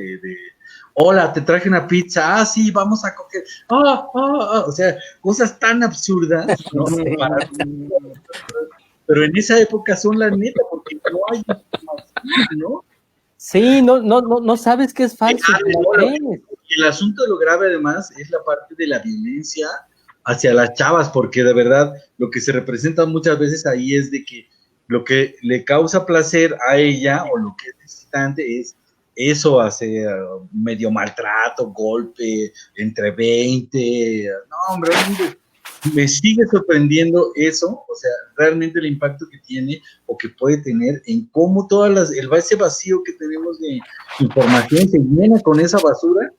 Hola, te traje una pizza, ah, sí, vamos a coger, o sea, cosas tan absurdas, ¿no? Pero en esa época son la neta, porque no hay información, ¿no? Sí, no sabes que es falso. El asunto de lo grave, además, es la parte de la violencia hacia las chavas, porque de verdad lo que se representa muchas veces ahí es de que lo que le causa placer a ella o lo que es excitante es eso, hace medio maltrato, golpe, entre 20, no, hombre, me sigue sorprendiendo eso, o sea, realmente el impacto que tiene o que puede tener en cómo ese vacío que tenemos de información se llena con esa basura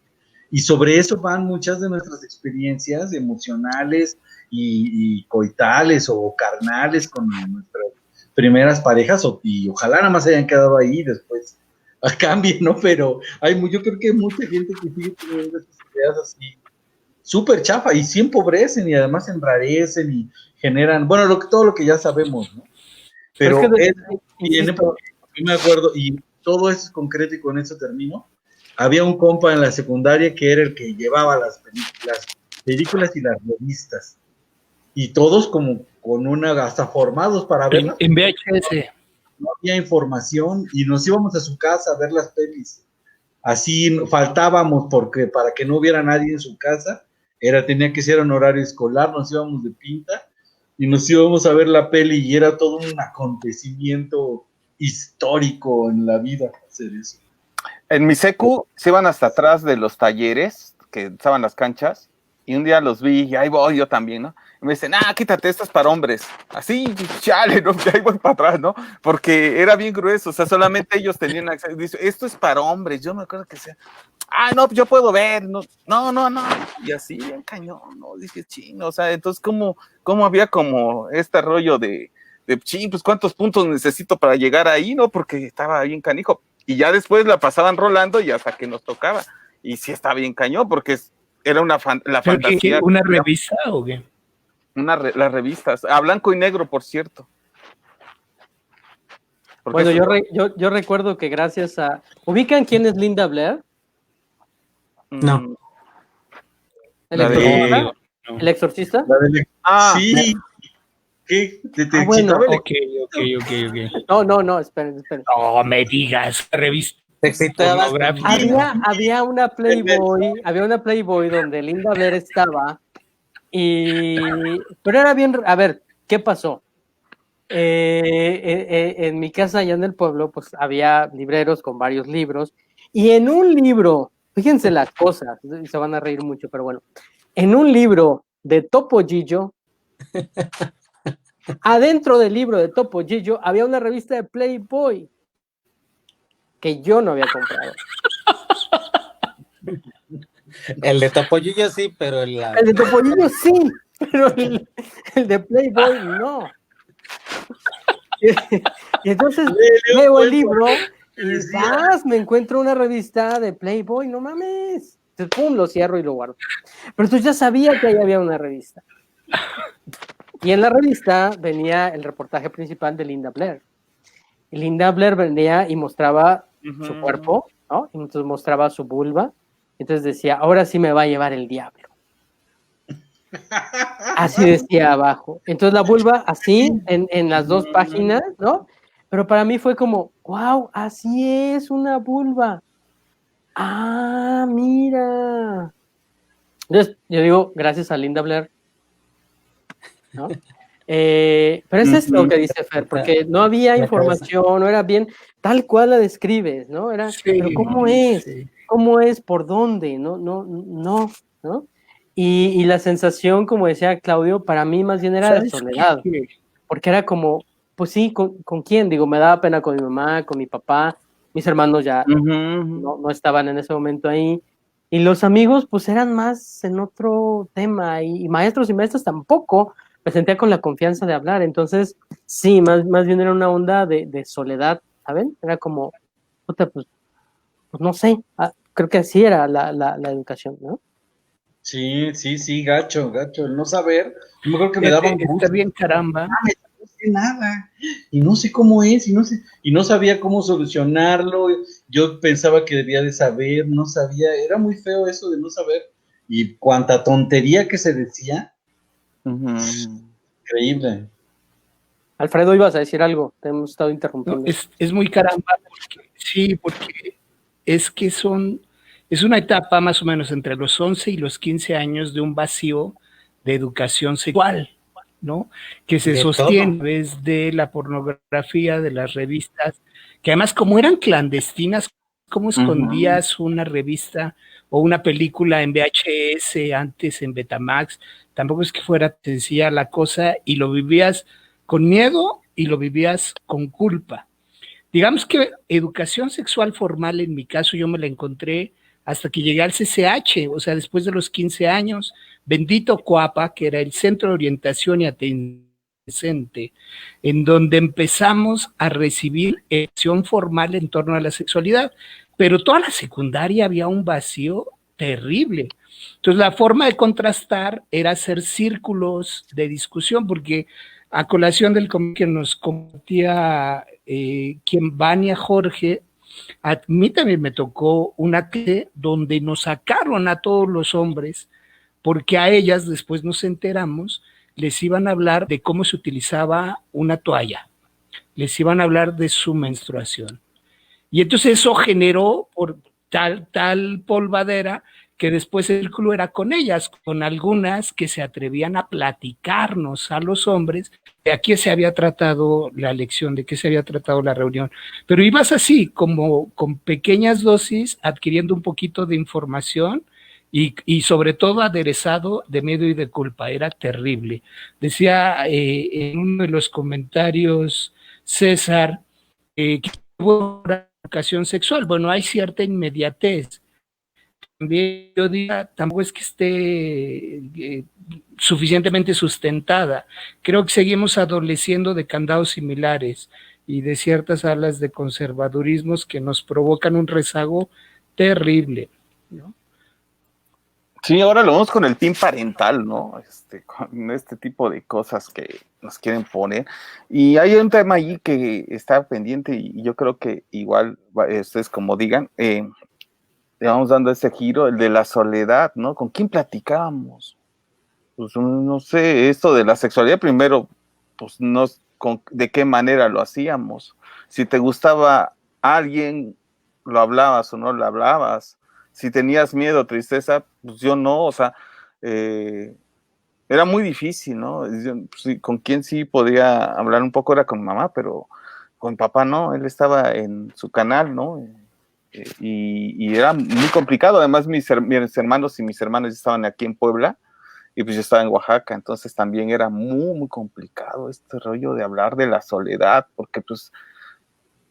y sobre eso van muchas de nuestras experiencias emocionales y coitales o carnales con nuestras primeras parejas y ojalá nada más hayan quedado ahí después a cambio, ¿no? Pero yo creo que hay mucha gente que sigue teniendo esas ideas así súper chafa y sí empobrecen y además enrarecen y generan, bueno, todo lo que ya sabemos, ¿no? Pero yo me acuerdo, y todo eso es concreto y con eso termino, había un compa en la secundaria que era el que llevaba las películas y las revistas, y todos como con hasta formados para verlas. En VHS. No había información y nos íbamos a su casa a ver las pelis. Así faltábamos para que no hubiera nadie en su casa, tenía que ser un horario escolar, nos íbamos de pinta y nos íbamos a ver la peli y era todo un acontecimiento histórico en la vida hacer eso. En mi secu se iban hasta atrás de los talleres que estaban las canchas y un día los vi y ahí voy yo también, ¿no? Y me dicen, quítate, esto es para hombres. Así, chale, ¿no? Y ahí voy para atrás, ¿no? Porque era bien grueso, o sea, solamente ellos tenían acceso. Dice, esto es para hombres. Yo me acuerdo que decía, no, yo puedo ver, no. Y así, bien cañón, ¿no? Dije, chino, o sea, entonces, ¿cómo había como este rollo de sí, pues cuántos puntos necesito para llegar ahí, ¿no? Porque estaba bien canijo. Y ya después la pasaban rolando y hasta que nos tocaba. Y sí estaba bien cañón, porque era la fantasía. ¿Una revista o qué? Las revistas, a blanco y negro, por cierto. Bueno, yo recuerdo que gracias a... ¿Ubican quién es Linda Blair? No. ¿El exorcista? ¿El exorcista? Sí. ¿Qué? Bueno. Ok. No, esperen. No me digas, revista. Había una Playboy donde Linda Blair estaba pero era bien, a ver, ¿qué pasó? En mi casa allá en el pueblo, pues había libreros con varios libros, y en un libro, fíjense las cosas, se van a reír mucho, pero bueno, en un libro de Topo Gillo, adentro del libro de Topo Gillo había una revista de Playboy que yo no había comprado. El de Topollillo sí, pero el de Topollillo sí, pero el de Playboy no. Y entonces leo el libro y me encuentro una revista de Playboy, no mames. Entonces, pum, lo cierro y lo guardo. Pero entonces ya sabía que ahí había una revista. Y en la revista venía el reportaje principal de Linda Blair. Y Linda Blair venía y mostraba su cuerpo, ¿no? Y entonces mostraba su vulva. Entonces decía, ahora sí me va a llevar el diablo. Así decía abajo. Entonces la vulva así, en las dos páginas, ¿no? Pero para mí fue como, wow, así es una vulva. Ah, mira. Entonces yo digo, gracias a Linda Blair, ¿no? Pero es esto que dice Fer, porque no había información, no era bien tal cual la describes, ¿no? Era, pero ¿cómo es? Sí. ¿Cómo es? ¿Por dónde? No. Y la sensación, como decía Claudio, para mí más bien era de soledad, porque era como, pues sí, ¿con quién? Digo, me daba pena con mi mamá, con mi papá, mis hermanos ya no estaban en ese momento ahí, y los amigos pues eran más en otro tema, y maestros y maestras tampoco me sentía con la confianza de hablar, entonces sí, más bien era una onda de soledad, ¿saben? Era como, puta, pues no sé, creo que así era la educación, ¿no? Sí, gacho, el no saber, yo me acuerdo que me daban gusto. Está bien, caramba. No sé nada, y no sé cómo es, y no sabía cómo solucionarlo, yo pensaba que debía de saber, no sabía, era muy feo eso de no saber, y cuánta tontería que se decía. Increíble. Alfredo, ibas a decir algo, te hemos estado interrumpiendo. No, es muy caramba, porque es que es una etapa más o menos entre los 11 y los 15 años de un vacío de educación sexual, ¿no? Que se sostiene a través de la pornografía, de las revistas, que además como eran clandestinas, ¿cómo escondías una revista o una película en VHS, antes en Betamax? Tampoco es que fuera sencilla la cosa y lo vivías con miedo y lo vivías con culpa. Digamos que educación sexual formal, en mi caso, yo me la encontré hasta que llegué al CCH, o sea, después de los 15 años, bendito COAPA, que era el Centro de Orientación y Atención, en donde empezamos a recibir educación formal en torno a la sexualidad, pero toda la secundaria había un vacío terrible. Entonces, la forma de contrastar era hacer círculos de discusión, porque a colación del que nos compartía Vania Jorge, a mí también me tocó una clase donde nos sacaron a todos los hombres, porque a ellas, después nos enteramos, les iban a hablar de cómo se utilizaba una toalla, les iban a hablar de su menstruación. Y entonces eso generó por tal polvadera que después el círculo era con ellas, con algunas que se atrevían a platicarnos a los hombres de a qué se había tratado la lección, de qué se había tratado la reunión. Pero ibas así, como con pequeñas dosis, adquiriendo un poquito de información y sobre todo aderezado de miedo y de culpa. Era terrible. Decía en uno de los comentarios César que hubo una educación sexual. Bueno, hay cierta inmediatez. también yo diría, tampoco es que esté suficientemente sustentada. Creo que seguimos adoleciendo de candados similares y de ciertas alas de conservadurismos que nos provocan un rezago terrible, ¿no? Sí, ahora lo vemos con el team parental, ¿no? Con este tipo de cosas que nos quieren poner. Y hay un tema allí que está pendiente y yo creo que igual, ustedes como digan, le vamos dando ese giro, el de la soledad, ¿no? ¿Con quién platicábamos? Pues no sé, esto de la sexualidad primero, pues no, de qué manera lo hacíamos. Si te gustaba alguien, lo hablabas o no lo hablabas. Si tenías miedo, tristeza, pues yo no, o sea, era muy difícil, ¿no? Sí, con quién sí podía hablar un poco era con mamá, pero con papá no, él estaba en su canal, ¿no? Y era muy complicado, además mis hermanos y mis hermanas estaban aquí en Puebla, y pues yo estaba en Oaxaca, entonces también era muy, muy complicado este rollo de hablar de la soledad, porque pues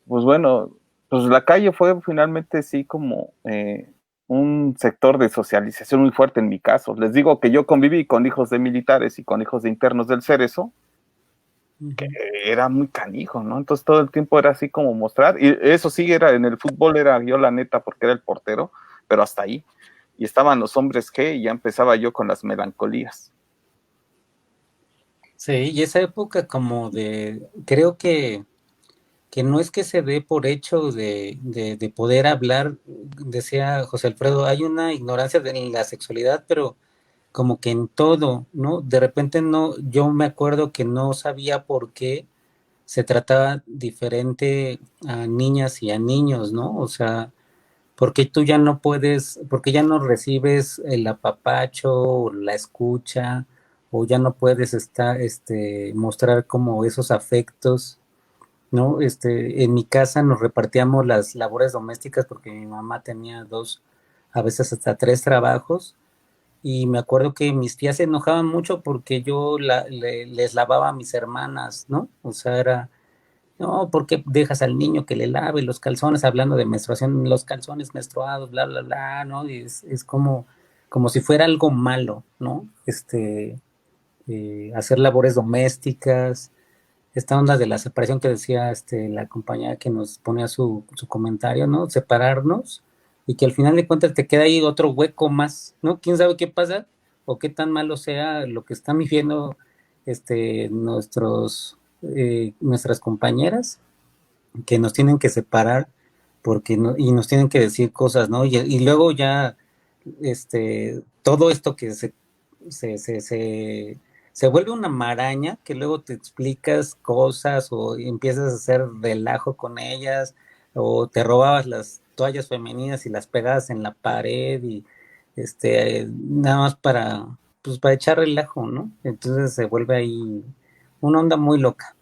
bueno, pues la calle fue finalmente sí como un sector de socialización muy fuerte en mi caso. Les digo que yo conviví con hijos de militares y con hijos de internos del Cerezo, que era muy canijo, ¿no? Entonces todo el tiempo era así como mostrar, y eso sí, era en el fútbol era yo la neta porque era el portero, pero hasta ahí. Y estaban los hombres G y ya empezaba yo con las melancolías. Sí, y esa época como de, creo que no es que se dé por hecho de poder hablar, decía José Alfredo, hay una ignorancia de la sexualidad, pero como que en todo, ¿no? De repente no, yo me acuerdo que no sabía por qué se trataba diferente a niñas y a niños, ¿no? O sea, porque tú ya no puedes, porque ya no recibes el apapacho, o la escucha, o ya no puedes estar, mostrar como esos afectos, ¿no? En mi casa nos repartíamos las labores domésticas porque mi mamá tenía dos, a veces hasta tres trabajos, y me acuerdo que mis tías se enojaban mucho porque yo les lavaba a mis hermanas, ¿no? O sea, era, no, ¿por qué dejas al niño que le lave los calzones? Hablando de menstruación, los calzones menstruados, bla, bla, bla, ¿no? Y es como si fuera algo malo, ¿no? Hacer labores domésticas, esta onda de la separación que decía la compañera que nos ponía su comentario, ¿no? Separarnos y que al final de cuentas te queda ahí otro hueco más, ¿no? ¿Quién sabe qué pasa o qué tan malo sea lo que están viviendo nuestras compañeras que nos tienen que separar porque no, y nos tienen que decir cosas, ¿no? Y luego ya todo esto que se, se, se, se vuelve una maraña que luego te explicas cosas o empiezas a hacer relajo con ellas o te robabas las toallas femeninas y las pegabas en la pared y nada más pues para echar relajo, ¿no? Entonces se vuelve ahí una onda muy loca.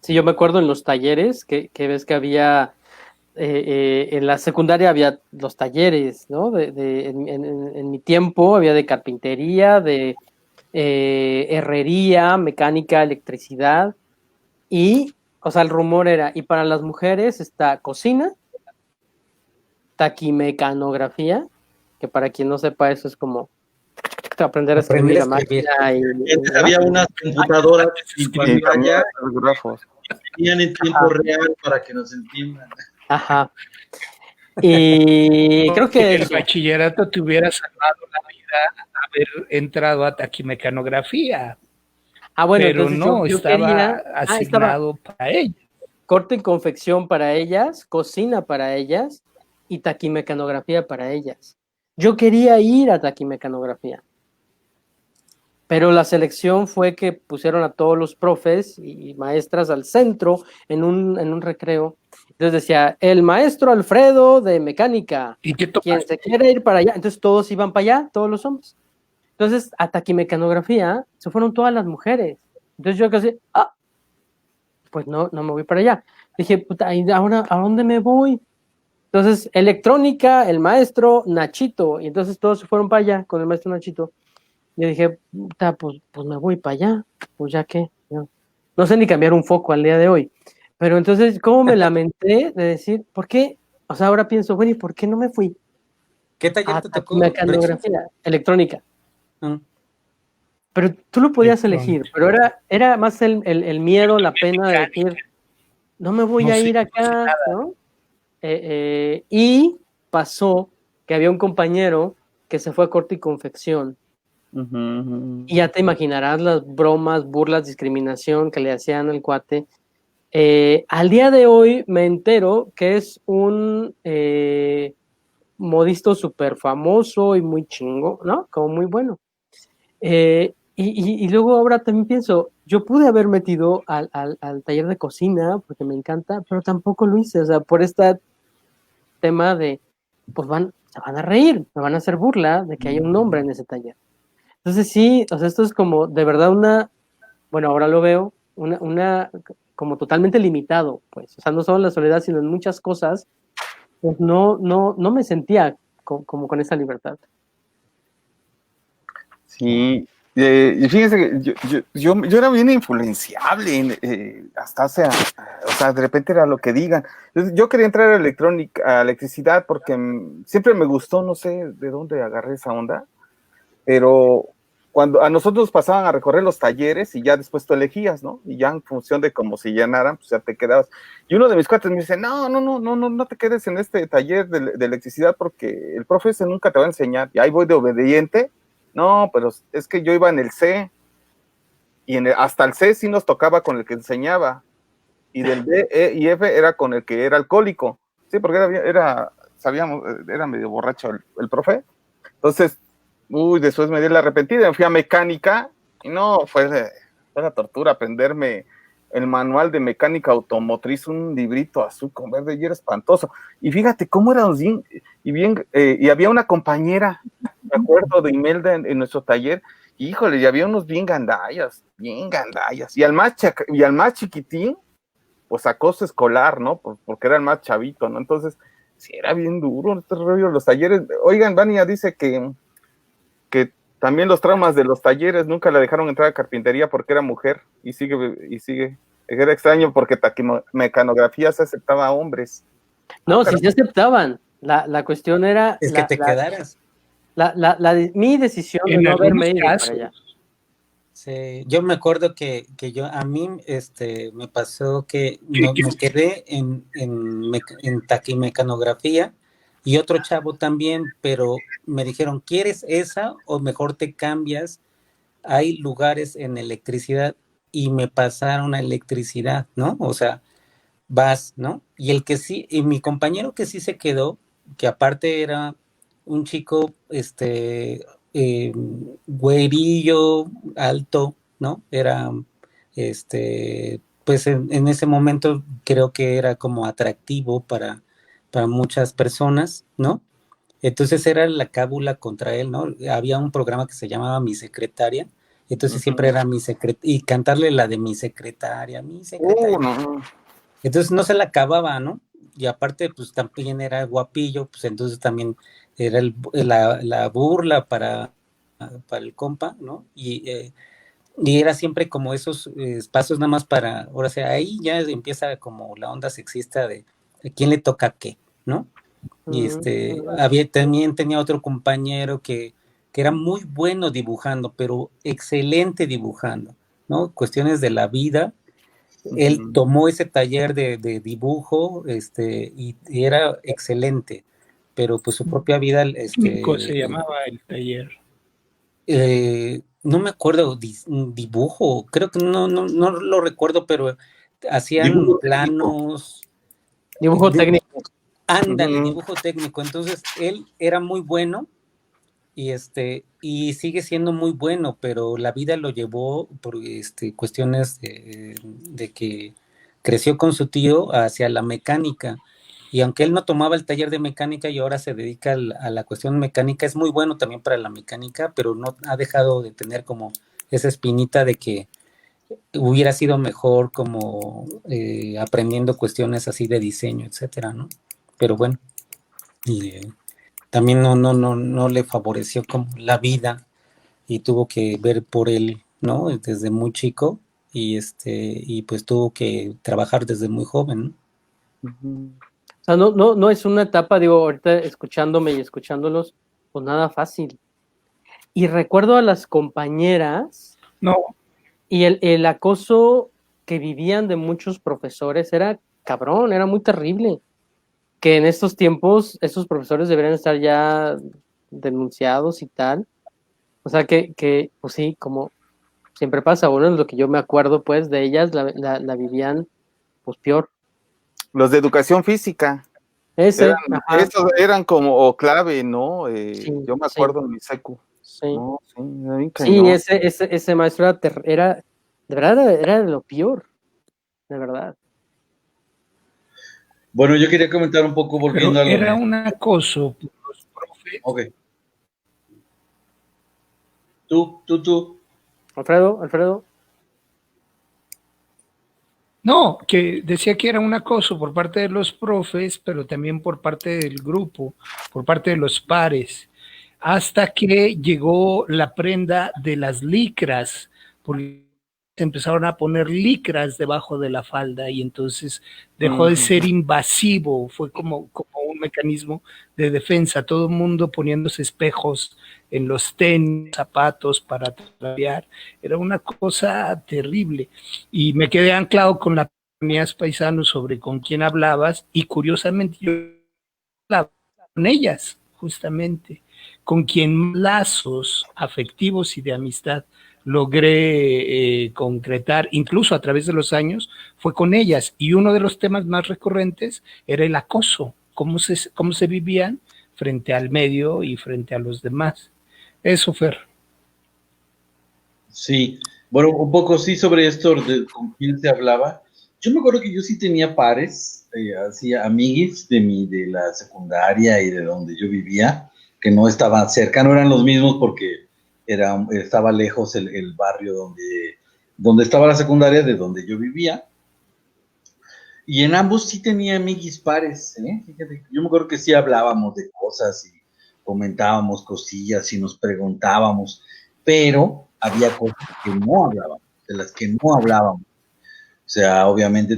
Sí, yo me acuerdo en los talleres que ves que había, en la secundaria había los talleres, ¿no? En mi tiempo había de carpintería, de herrería, mecánica, electricidad y, o sea, el rumor era, y para las mujeres está cocina, taquimecanografía, que para quien no sepa eso es como aprender a escribir a máquina. Había unas computadoras y pantalla, los grafos. Tenían en tiempo real para que nos entiendan. Ajá. Y creo que el bachillerato te hubiera salvado la vida haber entrado a taquimecanografía. Bueno, pero no, yo estaba quería, asignado para ellas. Corte y confección para ellas, cocina para ellas y taquimecanografía para ellas. Yo quería ir a taquimecanografía, pero la selección fue que pusieron a todos los profes y maestras al centro en un recreo. Entonces decía, el maestro Alfredo de mecánica, quien se quiere ir para allá. Entonces todos iban para allá, todos los hombres. Entonces a taquimecanografía se fueron todas las mujeres. Entonces yo casi, pues no me voy para allá. Dije, puta, ¿y ahora a dónde me voy? Entonces, electrónica, el maestro Nachito, y entonces todos se fueron para allá con el maestro Nachito. Yo dije, puta, pues me voy para allá, pues ya que, no sé ni cambiar un foco al día de hoy. Pero entonces, ¿cómo me lamenté de decir, ¿por qué o sea, ahora pienso, bueno, ¿y por qué no me fui ¿Qué taller a te tocó, mecanografía electrónica? Richie? Pero tú lo podías Electrónica. elegir, pero era más el miedo, la pena de decir, no me voy No a sé, ir no sé acá, nada. ¿no? Y pasó que había un compañero que se fue a corte y confección. Ujú, ujú. Y ya te imaginarás las bromas, burlas, discriminación que le hacían al cuate. Al día de hoy me entero que es un modisto súper famoso y muy chingo, ¿no? Como muy bueno. Y luego ahora también pienso, yo pude haber metido al taller de cocina porque me encanta, pero tampoco lo hice, o sea, por este tema de, pues se van a reír, me van a hacer burla de que haya un hombre en ese taller. Entonces sí, o sea, esto es como de verdad bueno, ahora lo veo, como totalmente limitado, pues, o sea, no solo en la soledad, sino en muchas cosas, pues no me sentía como con esa libertad. Sí, y fíjense que yo era bien influenciable hasta o sea, de repente era lo que digan. Entonces, yo quería entrar a electricidad porque siempre me gustó, no sé de dónde agarré esa onda, pero cuando a nosotros nos pasaban a recorrer los talleres y ya después tú elegías, ¿no? Y ya en función de cómo se llenaran, pues ya te quedabas. Y uno de mis cuates me dice, no te quedes en este taller de electricidad porque el profe ese nunca te va a enseñar. Y ahí voy de obediente. No, pero es que yo iba en el C y hasta el C sí nos tocaba con el que enseñaba. Y del D, E y F era con el que era alcohólico. Sí, porque sabíamos, era medio borracho el profe. Entonces, después me di la arrepentida, me fui a mecánica y no, fue la tortura aprenderme el manual de mecánica automotriz, un librito azul con verde y era espantoso. Y fíjate cómo éramos y había una compañera, me acuerdo de Imelda en nuestro taller, y híjole, y había unos bien gandallas, y al más chiquitín, pues acoso escolar, ¿no? Porque era el más chavito, ¿no? Entonces, sí, era bien duro este rollo, los talleres. Oigan, Vania dice que también los traumas de los talleres nunca la dejaron entrar a carpintería porque era mujer y sigue. Era extraño porque mecanografía se aceptaba a hombres. No, sí se aceptaban. La cuestión era Es que te quedaras. mi decisión de En no haberme algunos ido para casos, allá. Sí, yo me acuerdo que a mí me pasó que que- me quedé en taquimecanografía y otro chavo también, pero me dijeron, ¿quieres esa o mejor te cambias? Hay lugares en electricidad y me pasaron a electricidad, ¿no? O sea, vas, ¿no? Y mi compañero que sí se quedó, que aparte era un chico, güerillo, alto, ¿no? Era, pues en ese momento creo que era como atractivo para muchas personas, ¿no? Entonces era la cábula contra él, ¿no? Había un programa que se llamaba Mi Secretaria, entonces siempre era mi secretaria, y cantarle la de mi secretaria, No. entonces no se la acababa, ¿no? Y aparte, pues también era guapillo, pues entonces también era la burla para el compa, ¿no? Y era siempre como esos espacios nada más para, ahora sea, ahí ya empieza como la onda sexista de a quién le toca qué, ¿no? Y también tenía otro compañero que era muy bueno dibujando, pero excelente dibujando, ¿no? Cuestiones de la vida. Él tomó ese taller de dibujo, y era excelente, pero pues su propia vida, Químico se llamaba el taller. no me acuerdo, dibujo, creo que no lo recuerdo, pero hacían Dibujo planos. Dibujo técnico. Ándale, dibujo técnico. Entonces, él era muy bueno y sigue siendo muy bueno, pero la vida lo llevó por cuestiones de que creció con su tío hacia la mecánica. Y aunque él no tomaba el taller de mecánica y ahora se dedica a la cuestión mecánica, es muy bueno también para la mecánica, pero no ha dejado de tener como esa espinita de que hubiera sido mejor como aprendiendo cuestiones así de diseño, etcétera, ¿no? Pero bueno, y también no le favoreció como la vida y tuvo que ver por él, ¿no? Desde muy chico y pues tuvo que trabajar desde muy joven, ¿no? sea, no es una etapa, digo, ahorita escuchándome y escuchándolos, pues nada fácil. Y recuerdo a las compañeras No, y el acoso que vivían de muchos profesores era cabrón, era muy terrible. Que en estos tiempos esos profesores deberían estar ya denunciados y tal. O sea que pues sí, como siempre pasa, bueno, es lo que yo me acuerdo pues de ellas, la vivían pues peor. Los de educación física. Ese, ajá, Esos eran como clave, ¿no? sí, Yo me sí, acuerdo en mi secu. sí. No, sí, era bien Sí, cañón. ese maestro era, de verdad, era de lo peor, de verdad. Bueno, yo quería comentar un poco volviendo pero a lo era de... un acoso por los profes. Ok, tú. Alfredo, No, que decía que era un acoso por parte de los profes, pero también por parte del grupo, por parte de los pares, hasta que llegó la prenda de las licras, porque se empezaron a poner licras debajo de la falda y entonces dejó de ser invasivo, fue como un mecanismo de defensa, todo el mundo poniéndose espejos en los tenis, zapatos para trapear, era una cosa terrible y me quedé anclado con la ponías paisano sobre con quién hablabas y curiosamente yo hablaba con ellas justamente con quien lazos afectivos y de amistad logré concretar, incluso a través de los años, fue con ellas. Y uno de los temas más recurrentes era el acoso, cómo se vivían frente al medio y frente a los demás. Eso, Fer. Sí, bueno, un poco sí sobre esto de con quién se hablaba. Yo me acuerdo que yo sí tenía pares, así amiguis de la secundaria y de donde yo vivía, que no estaban cerca, no eran los mismos porque estaba lejos el barrio donde estaba la secundaria de donde yo vivía. Y en ambos sí tenía amiguis pares, ¿eh? Fíjate, yo me acuerdo que sí hablábamos de cosas y comentábamos cosillas y nos preguntábamos, pero había cosas que no hablábamos, de las que no hablábamos. O sea, obviamente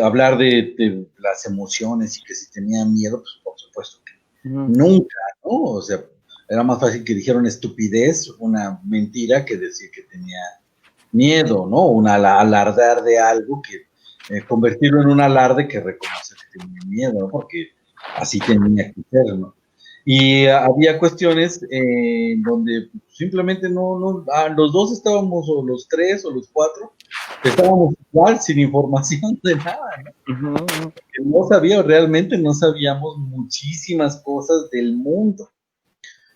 hablar de las emociones y que si tenía miedo, pues por supuesto que nunca, ¿no? O sea, era más fácil que dijeran estupidez, una mentira, que decir que tenía miedo, ¿no? Alardar de algo que convertirlo en un alarde que reconocer que tenía miedo, ¿no? Porque así tenía que ser, ¿no? Y había cuestiones donde simplemente los dos estábamos, o los tres, o los cuatro, estábamos igual, sin información de nada, ¿no? Porque realmente no sabíamos muchísimas cosas del mundo.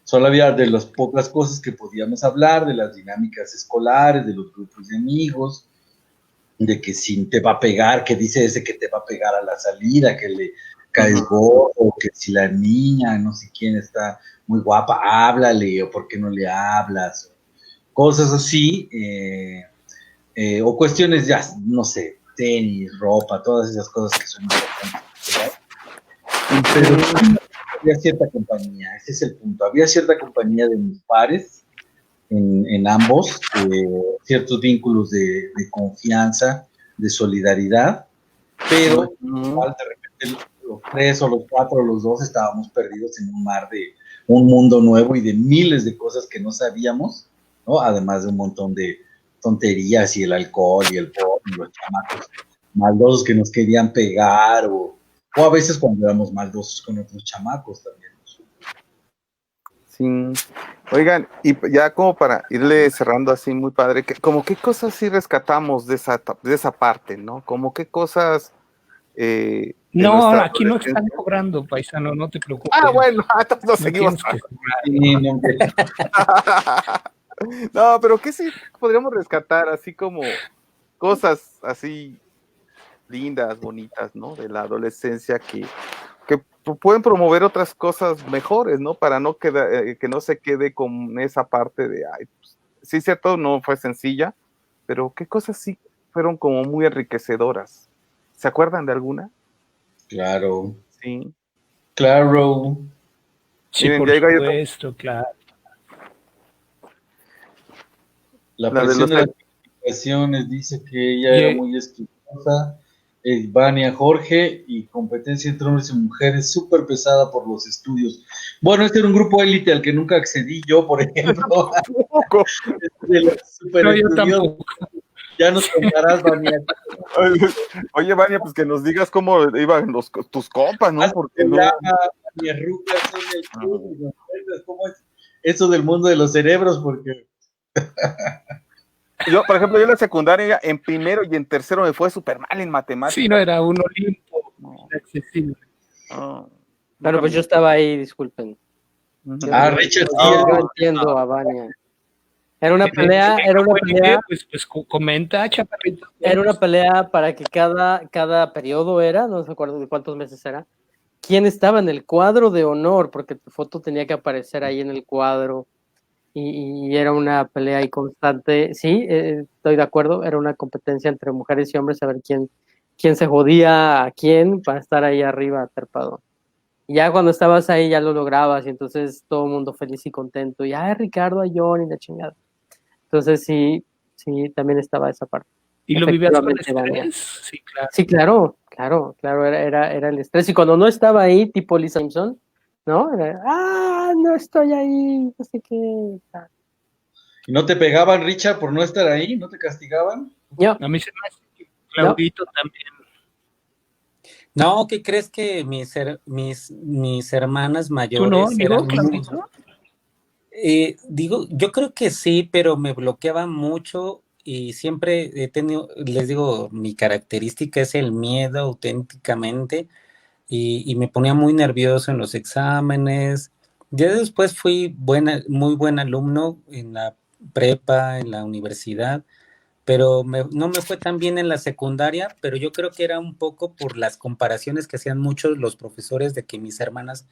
Solo había de las pocas cosas que podíamos hablar, de las dinámicas escolares, de los grupos de amigos, de que si te va a pegar, que dice ese que te va a pegar a la salida, que le caes gordo, que si la niña, no sé quién está muy guapa, háblale, o por qué no le hablas, cosas así, o cuestiones ya, no sé, tenis, ropa, todas esas cosas que son importantes. Pero había cierta compañía, ese es el punto, había cierta compañía de mis pares en ambos, ciertos vínculos de confianza, de solidaridad, pero igual de repente los tres o los cuatro o los dos estábamos perdidos en un mar de un mundo nuevo y de miles de cosas que no sabíamos, ¿no? Además de un montón de tonterías y el alcohol y el pop y los chamacos maldosos que nos querían pegar o a veces cuando éramos maldosos con otros chamacos también. Sí. Oigan, y ya como para irle cerrando así muy padre, como qué cosas sí rescatamos de esa parte, ¿no? Como qué cosas de No, nuestra aquí no están adolescencia. cobrando, paisano, no te preocupes. Ah, bueno, entonces nos No seguimos. tienes que cobrar. Sí, no, No, pero qué sí podríamos rescatar, así como cosas así lindas, bonitas, ¿no? De la adolescencia que pueden promover otras cosas mejores, ¿no? Para no quedar, que no se quede con esa parte de, ay, pues, sí, cierto, no fue sencilla, pero qué cosas sí fueron como muy enriquecedoras. ¿Se acuerdan de alguna? claro. Sí. Claro. Sí, Miren, por ya hay otra, supuesto, claro. La la de presión los... de las calificaciones dice que ella era muy estudiosa Vania, Jorge, y competencia entre hombres y mujeres súper pesada por los estudios. Bueno, este era un grupo élite al que nunca accedí yo, por ejemplo. Tampoco. De los super No, yo estudios. tampoco. Ya nos contarás, Vania. Oye, Vania, pues que nos digas cómo iban tus compas, ¿no? Porque no. Vania Ruca, son el club, ¿no? ¿Cómo es eso del mundo de los cerebros? Porque Yo, por ejemplo, yo en la secundaria, en primero y en tercero me fue súper mal en matemáticas. Sí, no era un Olimpo inaccesible. No, Pero pues yo estaba ahí, disculpen. Richard, Yo entiendo a Vania. Era una pelea, Pues comenta, chaparrito. era una pelea para que cada periodo era, no me acuerdo de cuántos meses era, quién estaba en el cuadro de honor, porque tu foto tenía que aparecer ahí en el cuadro, y era una pelea ahí constante. Sí, estoy de acuerdo, era una competencia entre mujeres y hombres a ver quién se jodía a quién para estar ahí arriba trepado. Y ya cuando estabas ahí ya lo lograbas, y entonces todo el mundo feliz y contento, y ay, Ricardo, a John y la chingada. Entonces sí, también estaba esa parte. ¿Y lo vivías con Efectivamente, Vania. estrés? Sí, claro. Sí, claro, era el estrés. Y cuando no estaba ahí, tipo Lisa Simpson, ¿no? No estoy ahí, no sé qué. ¿y no te pegaban, Richard, por no estar ahí? ¿No te castigaban? Yo, A mí se me hace que Claudito también. No, ¿qué crees que mis hermanas ¿Tú mayores no, digo, eran muy... Claudito? Digo, yo creo que sí, pero me bloqueaba mucho y siempre he tenido, les digo, mi característica es el miedo auténticamente y me ponía muy nervioso en los exámenes. Ya después fui muy buen alumno en la prepa, en la universidad, pero no me fue tan bien en la secundaria, pero yo creo que era un poco por las comparaciones que hacían muchos los profesores de que mis hermanas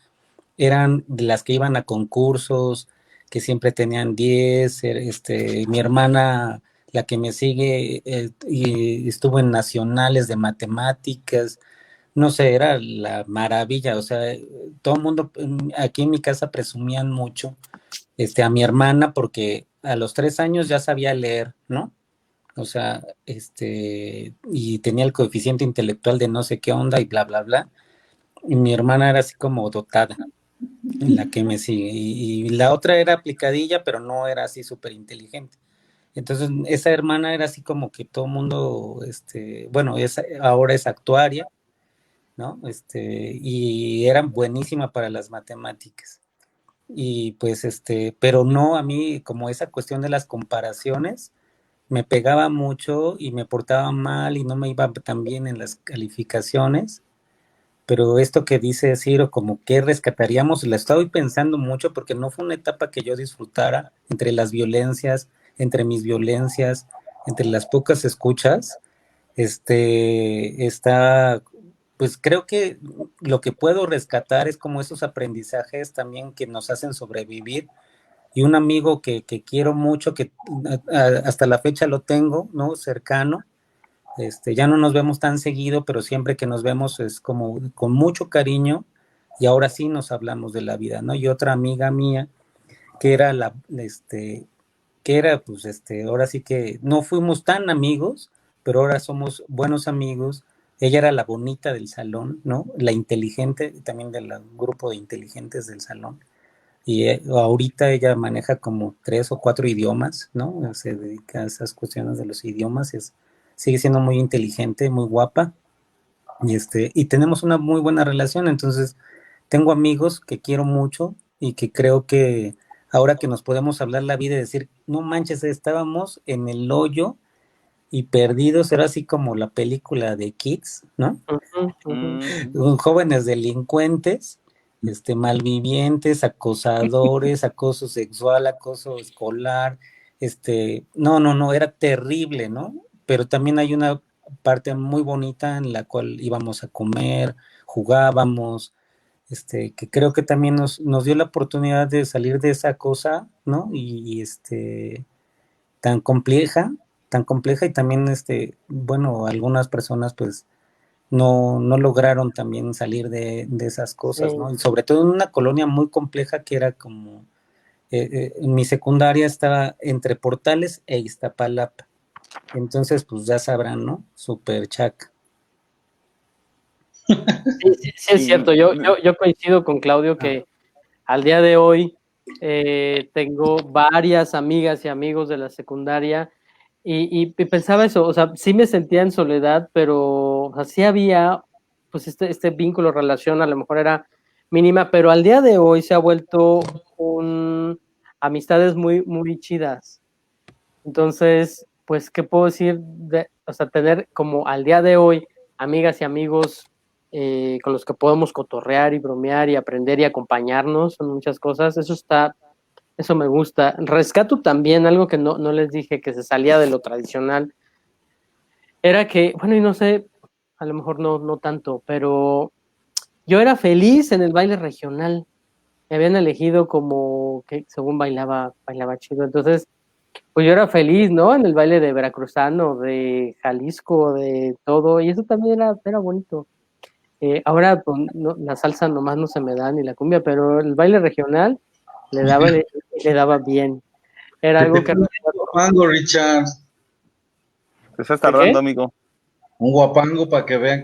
eran de las que iban a concursos, que siempre tenían 10, mi hermana, la que me sigue, y estuvo en nacionales de matemáticas, no sé, era la maravilla, o sea, todo el mundo aquí en mi casa presumían mucho a mi hermana porque a los 3 años ya sabía leer, ¿no? O sea, y tenía el coeficiente intelectual de no sé qué onda y bla, bla, bla. Y mi hermana era así como dotada, la que me sigue. Y la otra era aplicadilla, pero no era así súper inteligente. Entonces, esa hermana era así como que todo el mundo, bueno, ahora es actuaria, ¿no? Y era buenísima para las matemáticas. Y pues, pero no, a mí como esa cuestión de las comparaciones, me pegaba mucho y me portaba mal y no me iba tan bien en las calificaciones. Pero esto que dice Ciro, como que rescataríamos, la estoy pensando mucho porque no fue una etapa que yo disfrutara entre las violencias, entre mis violencias, entre las pocas escuchas. Pues creo que lo que puedo rescatar es como esos aprendizajes también que nos hacen sobrevivir. Y un amigo que quiero mucho, que hasta la fecha lo tengo, ¿no? Cercano. Ya no nos vemos tan seguido, pero siempre que nos vemos es como con mucho cariño y ahora sí nos hablamos de la vida, ¿no? Y otra amiga mía que era pues, ahora sí que no fuimos tan amigos, pero ahora somos buenos amigos. Ella era la bonita del salón, ¿no? La inteligente, también del grupo de inteligentes del salón. Y ahorita ella maneja como 3 o 4 idiomas, ¿no? Se dedica a esas cuestiones de los idiomas, sigue siendo muy inteligente, muy guapa, y tenemos una muy buena relación. Entonces tengo amigos que quiero mucho y que creo que ahora que nos podemos hablar la vida y decir, no manches, estábamos en el hoyo y perdidos, era así como la película de Kids, ¿no? Jóvenes delincuentes, malvivientes, acosadores, acoso sexual, acoso escolar, no, era terrible, ¿no? Pero también hay una parte muy bonita en la cual íbamos a comer, jugábamos, que creo que también nos dio la oportunidad de salir de esa cosa, ¿no? Y tan compleja, y también, bueno, algunas personas pues no lograron también salir de esas cosas, sí. ¿no? Y sobre todo en una colonia muy compleja que era como, mi secundaria estaba entre Portales e Iztapalapa, entonces pues ya sabrán, ¿no? Súper chaca. Sí, es cierto. Yo coincido con Claudio que al día de hoy tengo varias amigas y amigos de la secundaria y pensaba eso, o sea, sí me sentía en soledad, pero o sea, sí había pues este vínculo, relación, a lo mejor era mínima, pero al día de hoy se ha vuelto amistades muy, muy chidas. Entonces, pues, ¿qué puedo decir? O sea, tener como al día de hoy amigas y amigos con los que podemos cotorrear y bromear y aprender y acompañarnos en muchas cosas, eso me gusta. Rescato también algo que no les dije, que se salía de lo tradicional, era que, bueno, y no sé, a lo mejor no tanto, pero yo era feliz en el baile regional. Me habían elegido como que según bailaba chido. Entonces, pues yo era feliz, ¿no? En el baile de veracruzano, de Jalisco, de todo, y eso también era bonito. Ahora pues, la salsa nomás no se me da ni la cumbia, pero el baile regional le daba bien. Era Que te algo que... pongas un guapango, Richard. Te estás ¿De qué? tardando, amigo. Un guapango para que vean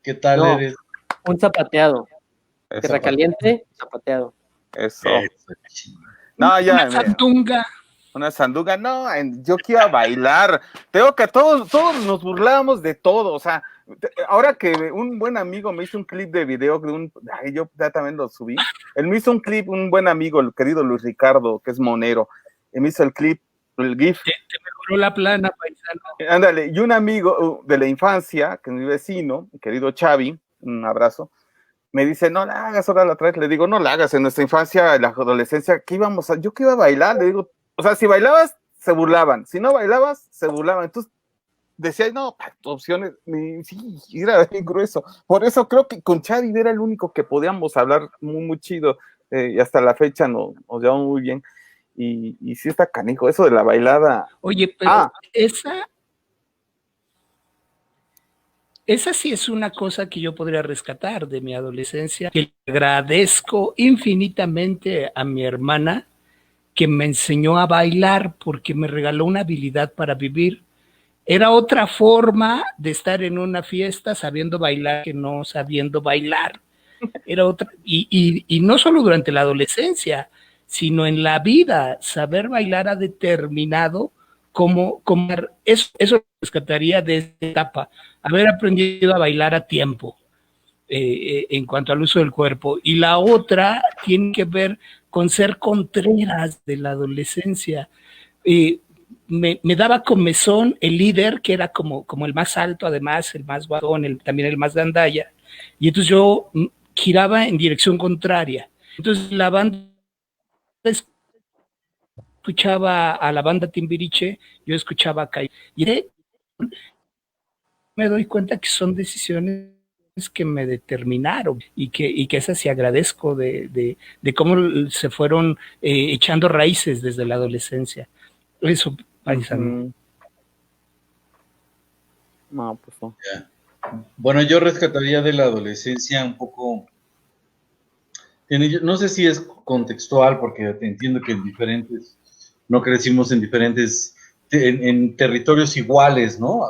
qué tal No, eres. un zapateado. Eso, Tierra caliente, zapateado. eso. Eso, No, ya, Una sandunga. una sandunga, no, yo quiero bailar. Tengo que todos nos burlábamos de todo. O sea, ahora que un buen amigo me hizo un clip de video yo ya también lo subí. Él me hizo un clip, un buen amigo, el querido Luis Ricardo, que es monero, y me hizo el clip, el GIF. Te mejoró la plana, paisano. Ándale, y un amigo de la infancia, que es mi vecino, mi querido Xavi, un abrazo, me dice, no la hagas, ahora la traes. Le digo, no la hagas. En nuestra infancia, en la adolescencia, yo que iba a bailar, le digo, o sea, si bailabas, se burlaban, si no bailabas, se burlaban. Entonces decía, no, opciones, sí, era bien grueso. Por eso creo que con Xavi era el único que podíamos hablar muy, muy chido, y hasta la fecha nos llevamos muy bien. Y sí está canijo, eso de la bailada. Oye, pero esa sí es una cosa que yo podría rescatar de mi adolescencia, que le agradezco infinitamente a mi hermana que me enseñó a bailar porque me regaló una habilidad para vivir. Era otra forma de estar en una fiesta sabiendo bailar que no sabiendo bailar. Era otra, y no solo durante la adolescencia, sino en la vida. Saber bailar ha determinado cómo eso rescataría de esta etapa, haber aprendido a bailar a tiempo en cuanto al uso del cuerpo. Y la otra tiene que ver con ser contreras de la adolescencia. Me daba comezón el líder, que era como el más alto, además, el más guatón, también el más gandalla, y entonces yo giraba en dirección contraria. Entonces la banda escuchaba a la banda Timbiriche, yo escuchaba a Calle. Y me doy cuenta que son decisiones que me determinaron y que esas sí agradezco de cómo se fueron echando raíces desde la adolescencia. Eso, paisano. No, pues no. Yeah. Bueno, yo rescataría de la adolescencia un poco, no sé si es contextual, porque te entiendo que no crecimos en diferentes, en territorios iguales, ¿no?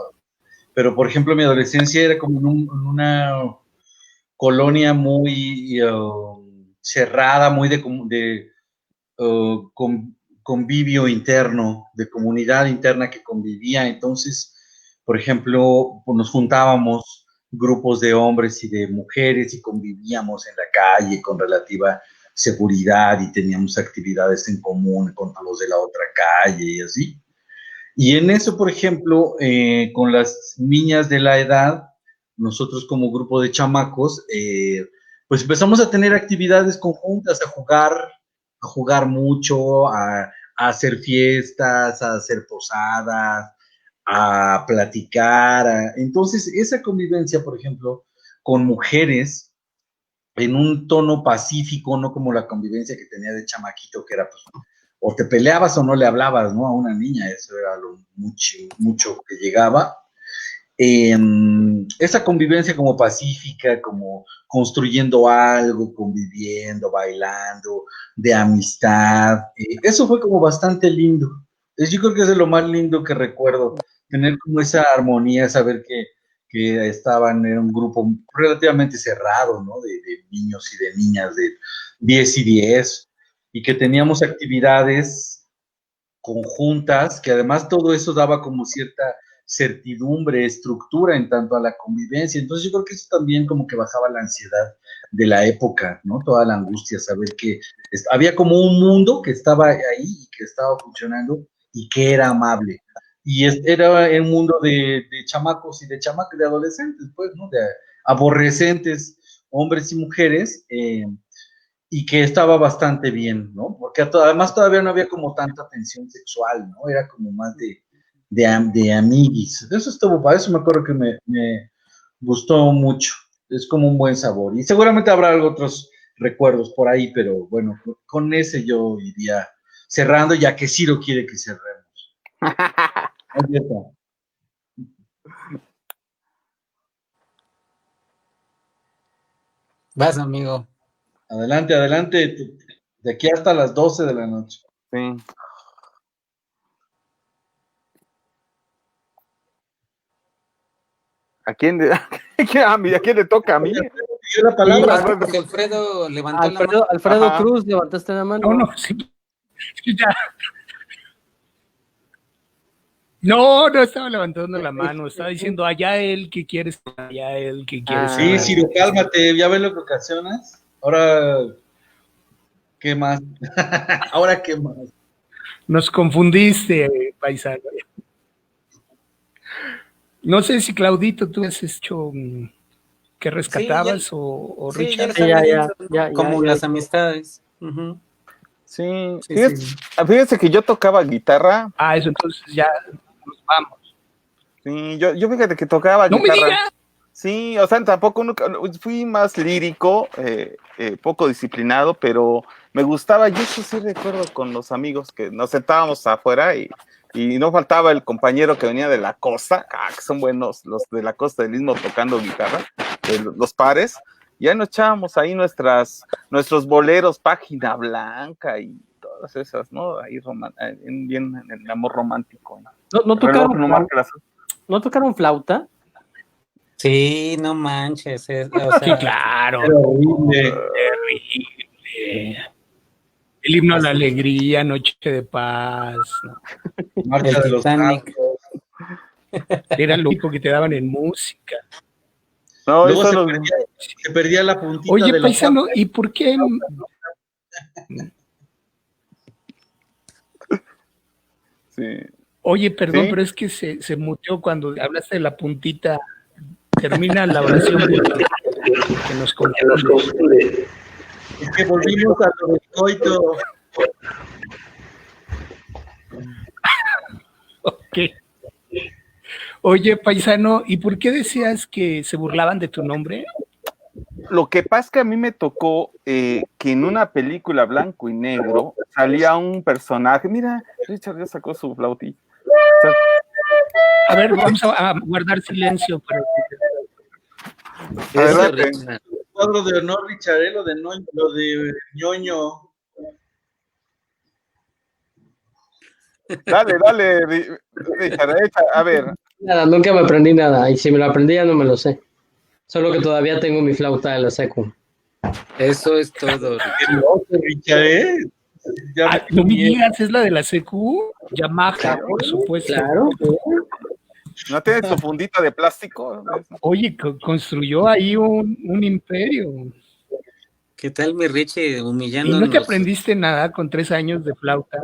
Pero, por ejemplo, mi adolescencia era como en una colonia muy cerrada, muy de convivio interno, de comunidad interna que convivía. Entonces, por ejemplo, nos juntábamos grupos de hombres y de mujeres y convivíamos en la calle con relativa seguridad y teníamos actividades en común con los de la otra calle y así. Y en eso, por ejemplo, con las niñas de la edad, nosotros como grupo de chamacos, pues empezamos a tener actividades conjuntas, a jugar mucho, a hacer fiestas, a hacer posadas, a platicar. Entonces, esa convivencia, por ejemplo, con mujeres en un tono pacífico, no como la convivencia que tenía de chamaquito, que era pues, o te peleabas o no le hablabas, ¿no? A una niña, eso era lo mucho que llegaba. Esa convivencia como pacífica, como construyendo algo, conviviendo, bailando, de amistad, eso fue como bastante lindo. Yo creo que es de lo más lindo que recuerdo, tener como esa armonía, saber que que estaban en un grupo relativamente cerrado, ¿no? De niños y de niñas de 10 y 10, y que teníamos actividades conjuntas, que además todo eso daba como cierta certidumbre, estructura en tanto a la convivencia. Entonces yo creo que eso también como que bajaba la ansiedad de la época, ¿no? Toda la angustia, saber que había como un mundo que estaba ahí y que estaba funcionando y que era amable. Y era un mundo de chamacos y de chamacas, de adolescentes, pues, ¿no? De aborrecentes, hombres y mujeres, y que estaba bastante bien, ¿no? Porque además todavía no había como tanta tensión sexual, ¿no? Era como más de amiguis. Eso estuvo, para eso me acuerdo que me gustó mucho. Es como un buen sabor. Y seguramente habrá otros recuerdos por ahí, pero bueno, con ese yo iría cerrando, ya que Ciro quiere que cerremos. Ahí está. Vas, amigo. Adelante, adelante. De aquí hasta las 12 de la noche. Sí. ¿A quién le, ¿a quién le toca a mí? Dio la palabra. Sí, porque Alfredo levantó la mano. Alfredo Ajá. Cruz, levantaste la mano. No, sí. Sí, ya. No estaba levantando la mano, estaba diciendo allá él que quieres, allá él que quieres. Sí, Ciro, cálmate, ya ves lo que ocasionas. Ahora, ¿qué más? Ahora, ¿qué más? Nos confundiste, paisano. No sé si Claudito tú has hecho que rescatabas Sí, o Sí, Richard. ya, como las amistades. Uh-huh. Sí, Sí, fíjese, sí. fíjese que yo tocaba guitarra. Ah, eso entonces ya nos vamos. Sí, yo fíjate que tocaba ¡No me guitarra. digas! Sí, o sea, tampoco nunca, fui más lírico, poco disciplinado, pero me gustaba. Yo eso sí recuerdo con los amigos que nos sentábamos afuera y no faltaba el compañero que venía de la costa, que son buenos los de la costa del Istmo tocando guitarra, los pares. Ya nos echábamos ahí nuestros boleros, Página Blanca y todas esas, ¿no? Ahí bien en el amor romántico. ¿No tocaron, No marca las... ¿no tocaron flauta? Sí, no manches. O Sí, sea, claro. Era horrible. Terrible. El himno a la alegría, Noche de Paz. ¿No? Marcha el de los Titanic. Santos. Era lo único que te daban en música. No, Luego eso se perdía la puntita Oye, de la paisano, flauta. ¿y por qué? Sí. Oye, perdón, ¿Sí? pero es que se muteó cuando hablaste de la puntita. Termina la oración que nos confunde. Es que volvimos a lo del coito. Ok. Oye, paisano, ¿y por qué decías que se burlaban de tu nombre? Lo que pasa es que a mí me tocó que en una película blanco y negro salía un personaje. Mira, Richard ya sacó su flautilla. A ver, vamos a guardar silencio. Pero... Adelante. Cuadro de honor, Richard, lo de ñoño. Dale, Richard, a ver. Nada, nunca me aprendí nada. Y si me lo aprendí ya no me lo sé. Solo que todavía tengo mi flauta de la secu. Eso es todo. Richard, ¿eh? Ya no me digas, es la de la CQ, Yamaha, claro, por supuesto. Claro. ¿No tienes tu fundita de plástico? Oye, construyó ahí un imperio. ¿Qué tal, mi Richie, ¿Y humillándonos? no te aprendiste nada con 3 años de flauta?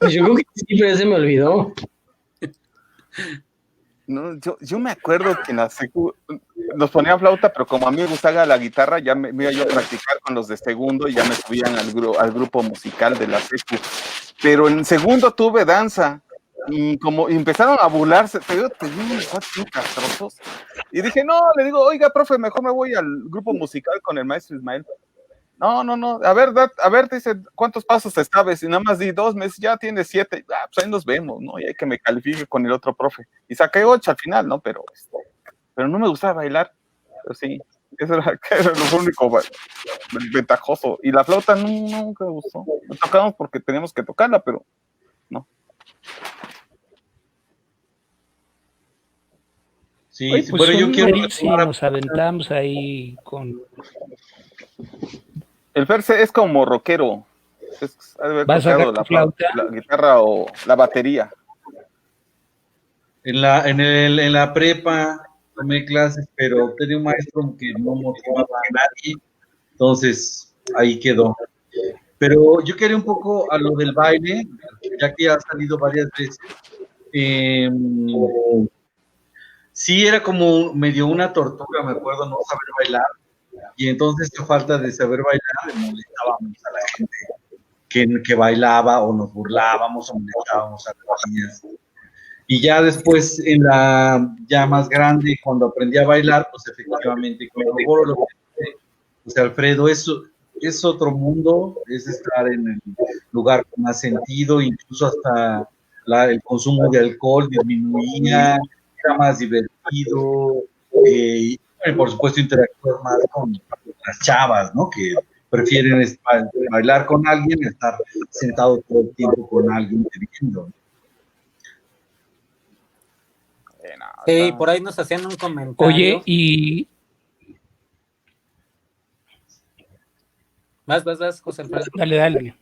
Pues yo creo que sí, pero ya se me olvidó. No, yo me acuerdo que en la secu nos ponían flauta, pero como a mí me gustaba la guitarra, ya me iba yo a practicar con los de segundo y ya me subían al grupo musical de la secu. Pero en segundo tuve danza y como empezaron a burlarse, te digo unos cuates bien castrosos. Y dije, no, le digo, oiga, profe, mejor me voy al grupo musical con el maestro Ismael. No, a ver, dice, ¿cuántos pasos te sabes? Y nada más di 2 meses, ya tienes 7, pues ahí nos vemos, ¿no? Y hay que me califique con el otro profe. Y saqué 8 al final, ¿no? Pero no me gustaba bailar, pero sí, eso era lo único ventajoso. Y la flauta nunca me gustó. La tocamos porque teníamos que tocarla, pero no. Sí, Oye, sí, pues bueno, yo un quiero mariachi nos aventamos ahí con... El Ferse es como rockero. Ha de haber ¿Vas a sacar tocado tu flauta? la guitarra o la batería. en la prepa tomé clases, pero tenía un maestro que no motivaba a nadie, entonces ahí quedó. Pero yo quería un poco a lo del baile, ya que ha salido varias veces. Eh, sí, era como medio una tortura, me acuerdo, no saber bailar. Y entonces, a falta de saber bailar, le molestábamos a la gente que bailaba, o nos burlábamos, o molestábamos a las niñas. Y ya después, ya más grande, cuando aprendí a bailar, pues efectivamente corroboro lo que dice pues Alfredo, es otro mundo, es estar en el lugar con más sentido, incluso hasta el consumo de alcohol disminuía, era más divertido, y por supuesto interactuar más con las chavas, ¿no? Que prefieren bailar con alguien, estar sentado todo el tiempo con alguien viendo. Sí, por ahí nos hacían un comentario. Oye, y... Vas, José Alfredo. Dale.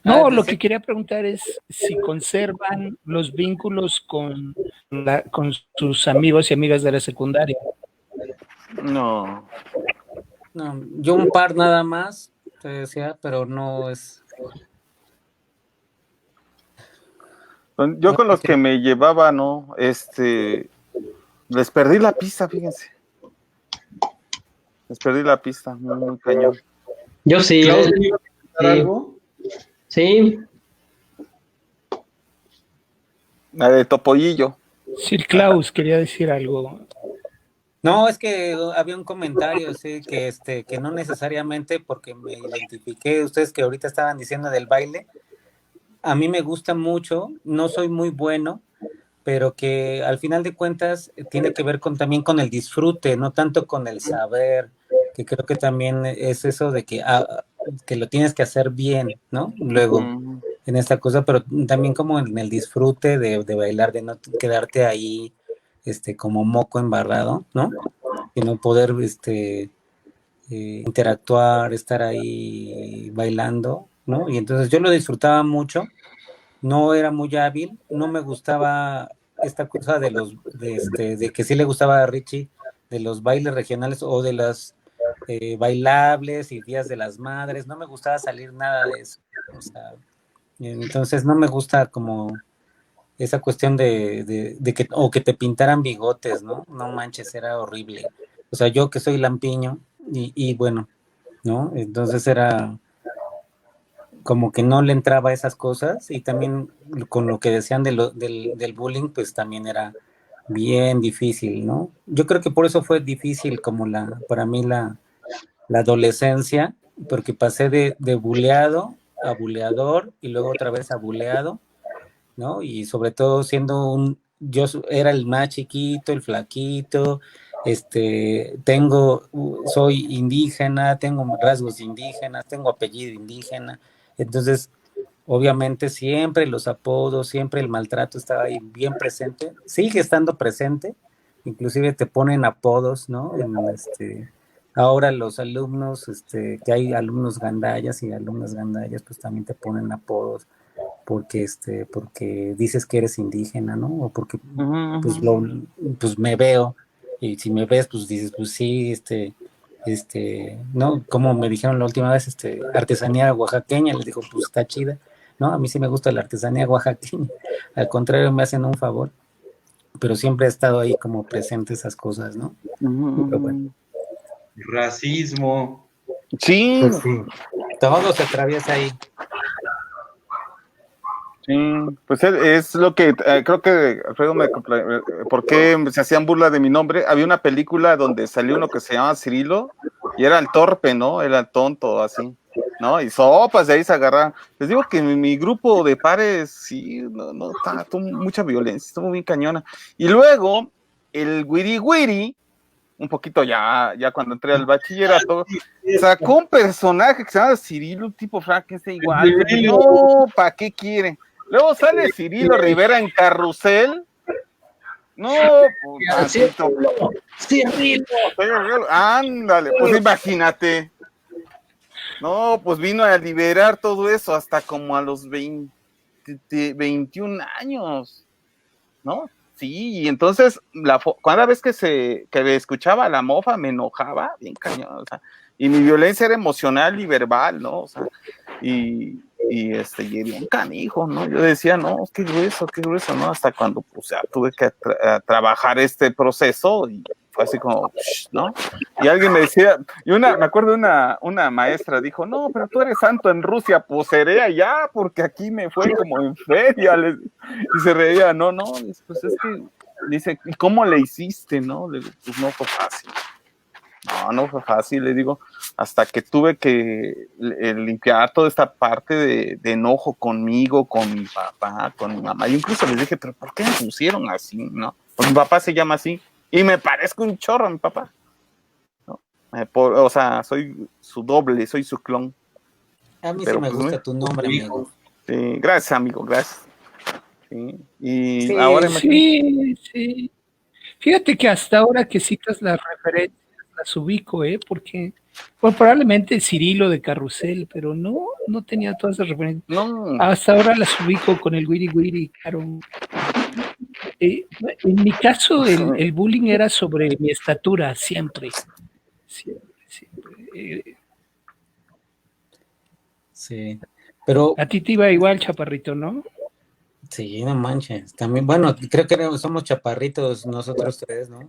No, lo que quería preguntar es si conservan los vínculos con sus amigos y amigas de la secundaria. No. No, yo un par nada más, te decía, pero no es... Yo con los que me llevaba, ¿no? Les perdí la pista, fíjense. Les perdí la pista, muy cañón. Yo sí. Klaus, ¿quieres comentar algo? Sí. La de Topollillo. Sir Klaus quería decir algo. No, es que había un comentario, sí, que no necesariamente porque me identifiqué, ustedes que ahorita estaban diciendo del baile, a mí me gusta mucho, no soy muy bueno, pero que al final de cuentas tiene que ver también con el disfrute, no tanto con el saber, que creo que también es eso de que lo tienes que hacer bien, ¿no? Luego, en esta cosa, pero también como en el disfrute de bailar, de no quedarte ahí como moco embarrado, ¿no? Y no poder interactuar, estar ahí bailando, ¿no? Y entonces yo lo disfrutaba mucho, no era muy hábil, no me gustaba esta cosa de que sí le gustaba a Richie, de los bailes regionales o de las bailables y días de las madres, no me gustaba salir nada de eso, o sea, entonces no me gusta como esa cuestión de que te pintaran bigotes, ¿no? No manches, era horrible. O sea, yo que soy lampiño y bueno, ¿no? Entonces era como que no le entraba a esas cosas y también con lo que decían del bullying, pues también era bien difícil, ¿no? Yo creo que por eso fue difícil como para mí la adolescencia, porque pasé de buleado a buleador y luego otra vez a buleado, ¿no? Y sobre todo yo era el más chiquito, el flaquito, soy indígena, tengo rasgos indígenas, tengo apellido indígena, entonces obviamente siempre los apodos, siempre el maltrato estaba ahí bien presente, sigue estando presente, inclusive te ponen apodos, ¿no? Ahora los alumnos, que hay alumnos gandallas y alumnas gandallas, pues también te ponen apodos porque dices que eres indígena, ¿no? O porque pues me veo, y si me ves, pues dices, pues sí, ¿no? Como me dijeron la última vez, artesanía oaxaqueña, les digo, pues está chida, ¿no? A mí sí me gusta la artesanía oaxaqueña, al contrario, me hacen un favor, pero siempre ha estado ahí como presente esas cosas, ¿no? Pero bueno. Racismo. Sí. Pues sí. Todo se atraviesa ahí. Sí, pues es lo que creo que Alfredo ¿por qué se hacían burla de mi nombre? Había una película donde salió uno que se llama Cirilo y era el torpe, ¿no? Era el tonto, así, ¿no? Y sopas de ahí se agarraban. Les digo que mi grupo de pares, sí, no, tuvo mucha violencia, estuvo bien cañona. Y luego, el Wiri Wiri, un poquito ya cuando entré al bachillerato, sacó un personaje que se llama Cirilo, un tipo Frankenstein igual. No, ¿para qué quiere? Luego sale Cirilo Rivera en Carrusel No, Sí, putancito. Cirilo. Ándale, pues imagínate. No, pues vino a liberar todo eso hasta como a los 21 años, ¿no? Sí, y entonces cada vez que me escuchaba la mofa me enojaba bien cañón, o sea, y mi violencia era emocional y verbal, ¿no? O sea, y bien canijo, ¿no? Yo decía, no, qué grueso, ¿no? Hasta cuando, pues, ya tuve que trabajar este proceso y fue así como, ¿no? Y alguien me decía, me acuerdo una maestra dijo, no, pero tú eres santo en Rusia, pues seré allá, porque aquí me fue como en feria, y se reía, no, pues es que, dice, ¿y cómo le hiciste, no? Le digo, pues no fue fácil. No fue fácil, le digo, hasta que tuve que limpiar toda esta parte de enojo conmigo, con mi papá, con mi mamá. Yo incluso les dije, pero ¿por qué me pusieron así, no? Pues mi papá se llama así, y me parezco un chorro a mi papá, ¿no? O sea, soy su doble, soy su clon. A mí Pero, sí me pues, gusta tu nombre, amigo. Sí, gracias, amigo, gracias. Sí, y Sí, ahora Sí. Fíjate que hasta ahora que citas las referencias, las ubico, porque probablemente Cirilo de Carrusel, pero no tenía todas esas referencias. no. Hasta ahora las ubico con el Wiri Wiri, claro. En mi caso, el bullying era sobre mi estatura, siempre. Sí, pero A ti te iba igual, chaparrito, ¿no? sí, no manches. También, bueno, creo que somos chaparritos nosotros tres, ¿no?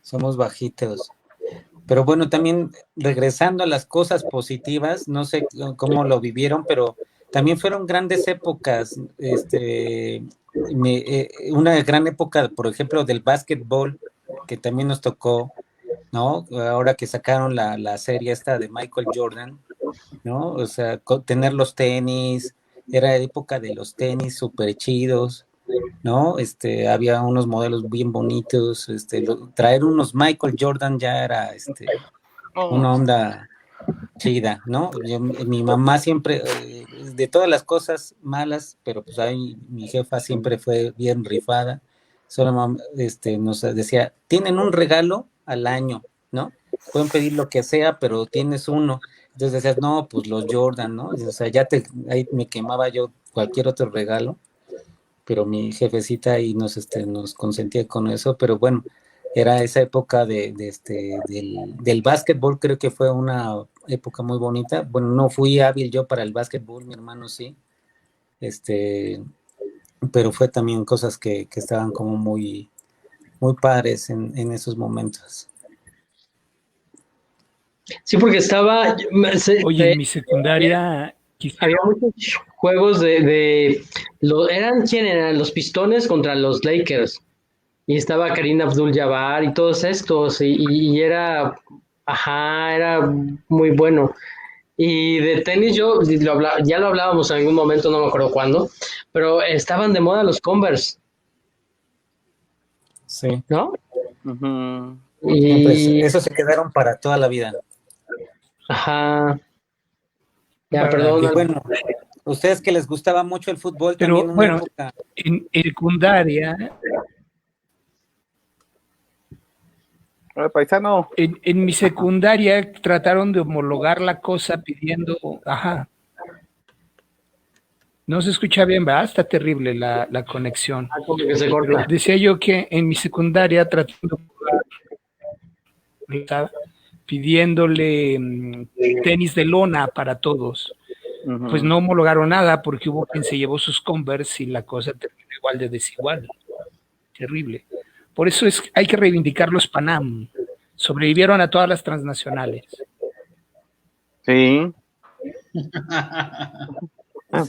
Somos bajitos. Pero bueno, también regresando a las cosas positivas, no sé cómo lo vivieron, pero también fueron grandes épocas. Una gran época, por ejemplo, del básquetbol, que también nos tocó, ¿no? Ahora que sacaron la serie esta de Michael Jordan, ¿no? O sea, tener los tenis, era época de los tenis súper chidos, ¿no? Había unos modelos bien bonitos, traer unos Michael Jordan ya era, una onda chida, ¿no? Mi mamá siempre, de todas las cosas malas, pero pues ahí mi jefa siempre fue bien rifada, solo nos decía, tienen un regalo al año, ¿no? Pueden pedir lo que sea, pero tienes uno. Entonces decías, no, pues los Jordan, ¿no? O sea, ahí me quemaba yo cualquier otro regalo, pero mi jefecita ahí nos consentía con eso, pero bueno, era esa época del básquetbol, creo que fue una época muy bonita. Bueno, no fui hábil yo para el básquetbol, mi hermano sí, pero fue también cosas que estaban como muy, muy padres en esos momentos. Sí, porque Oye, en mi secundaria había muchos juegos ¿quién eran? Los Pistones contra los Lakers. Y estaba Karina Abdul-Jabbar y todos estos, y era muy bueno. Y de tenis ya lo hablábamos en algún momento, no me acuerdo cuándo, pero estaban de moda los Converse, Sí. ¿no? Uh-huh. Y Esos se quedaron para toda la vida. ajá. Ya, Bueno, Y perdón. bueno, ustedes que les gustaba mucho el fútbol, pero también una bueno, época. en secundaria, Paisano. en mi secundaria trataron de homologar la cosa pidiendo, no se escucha bien, ¿verdad? Está terrible la conexión. Como que se Pero corta. decía yo que en mi secundaria tratando pidiéndole tenis de lona para todos. Uh-huh. Pues no homologaron nada porque hubo quien se llevó sus Converse y la cosa terminó igual de desigual. Terrible. Por eso hay que reivindicar los Panam. Sobrevivieron a todas las transnacionales. Sí. Sí.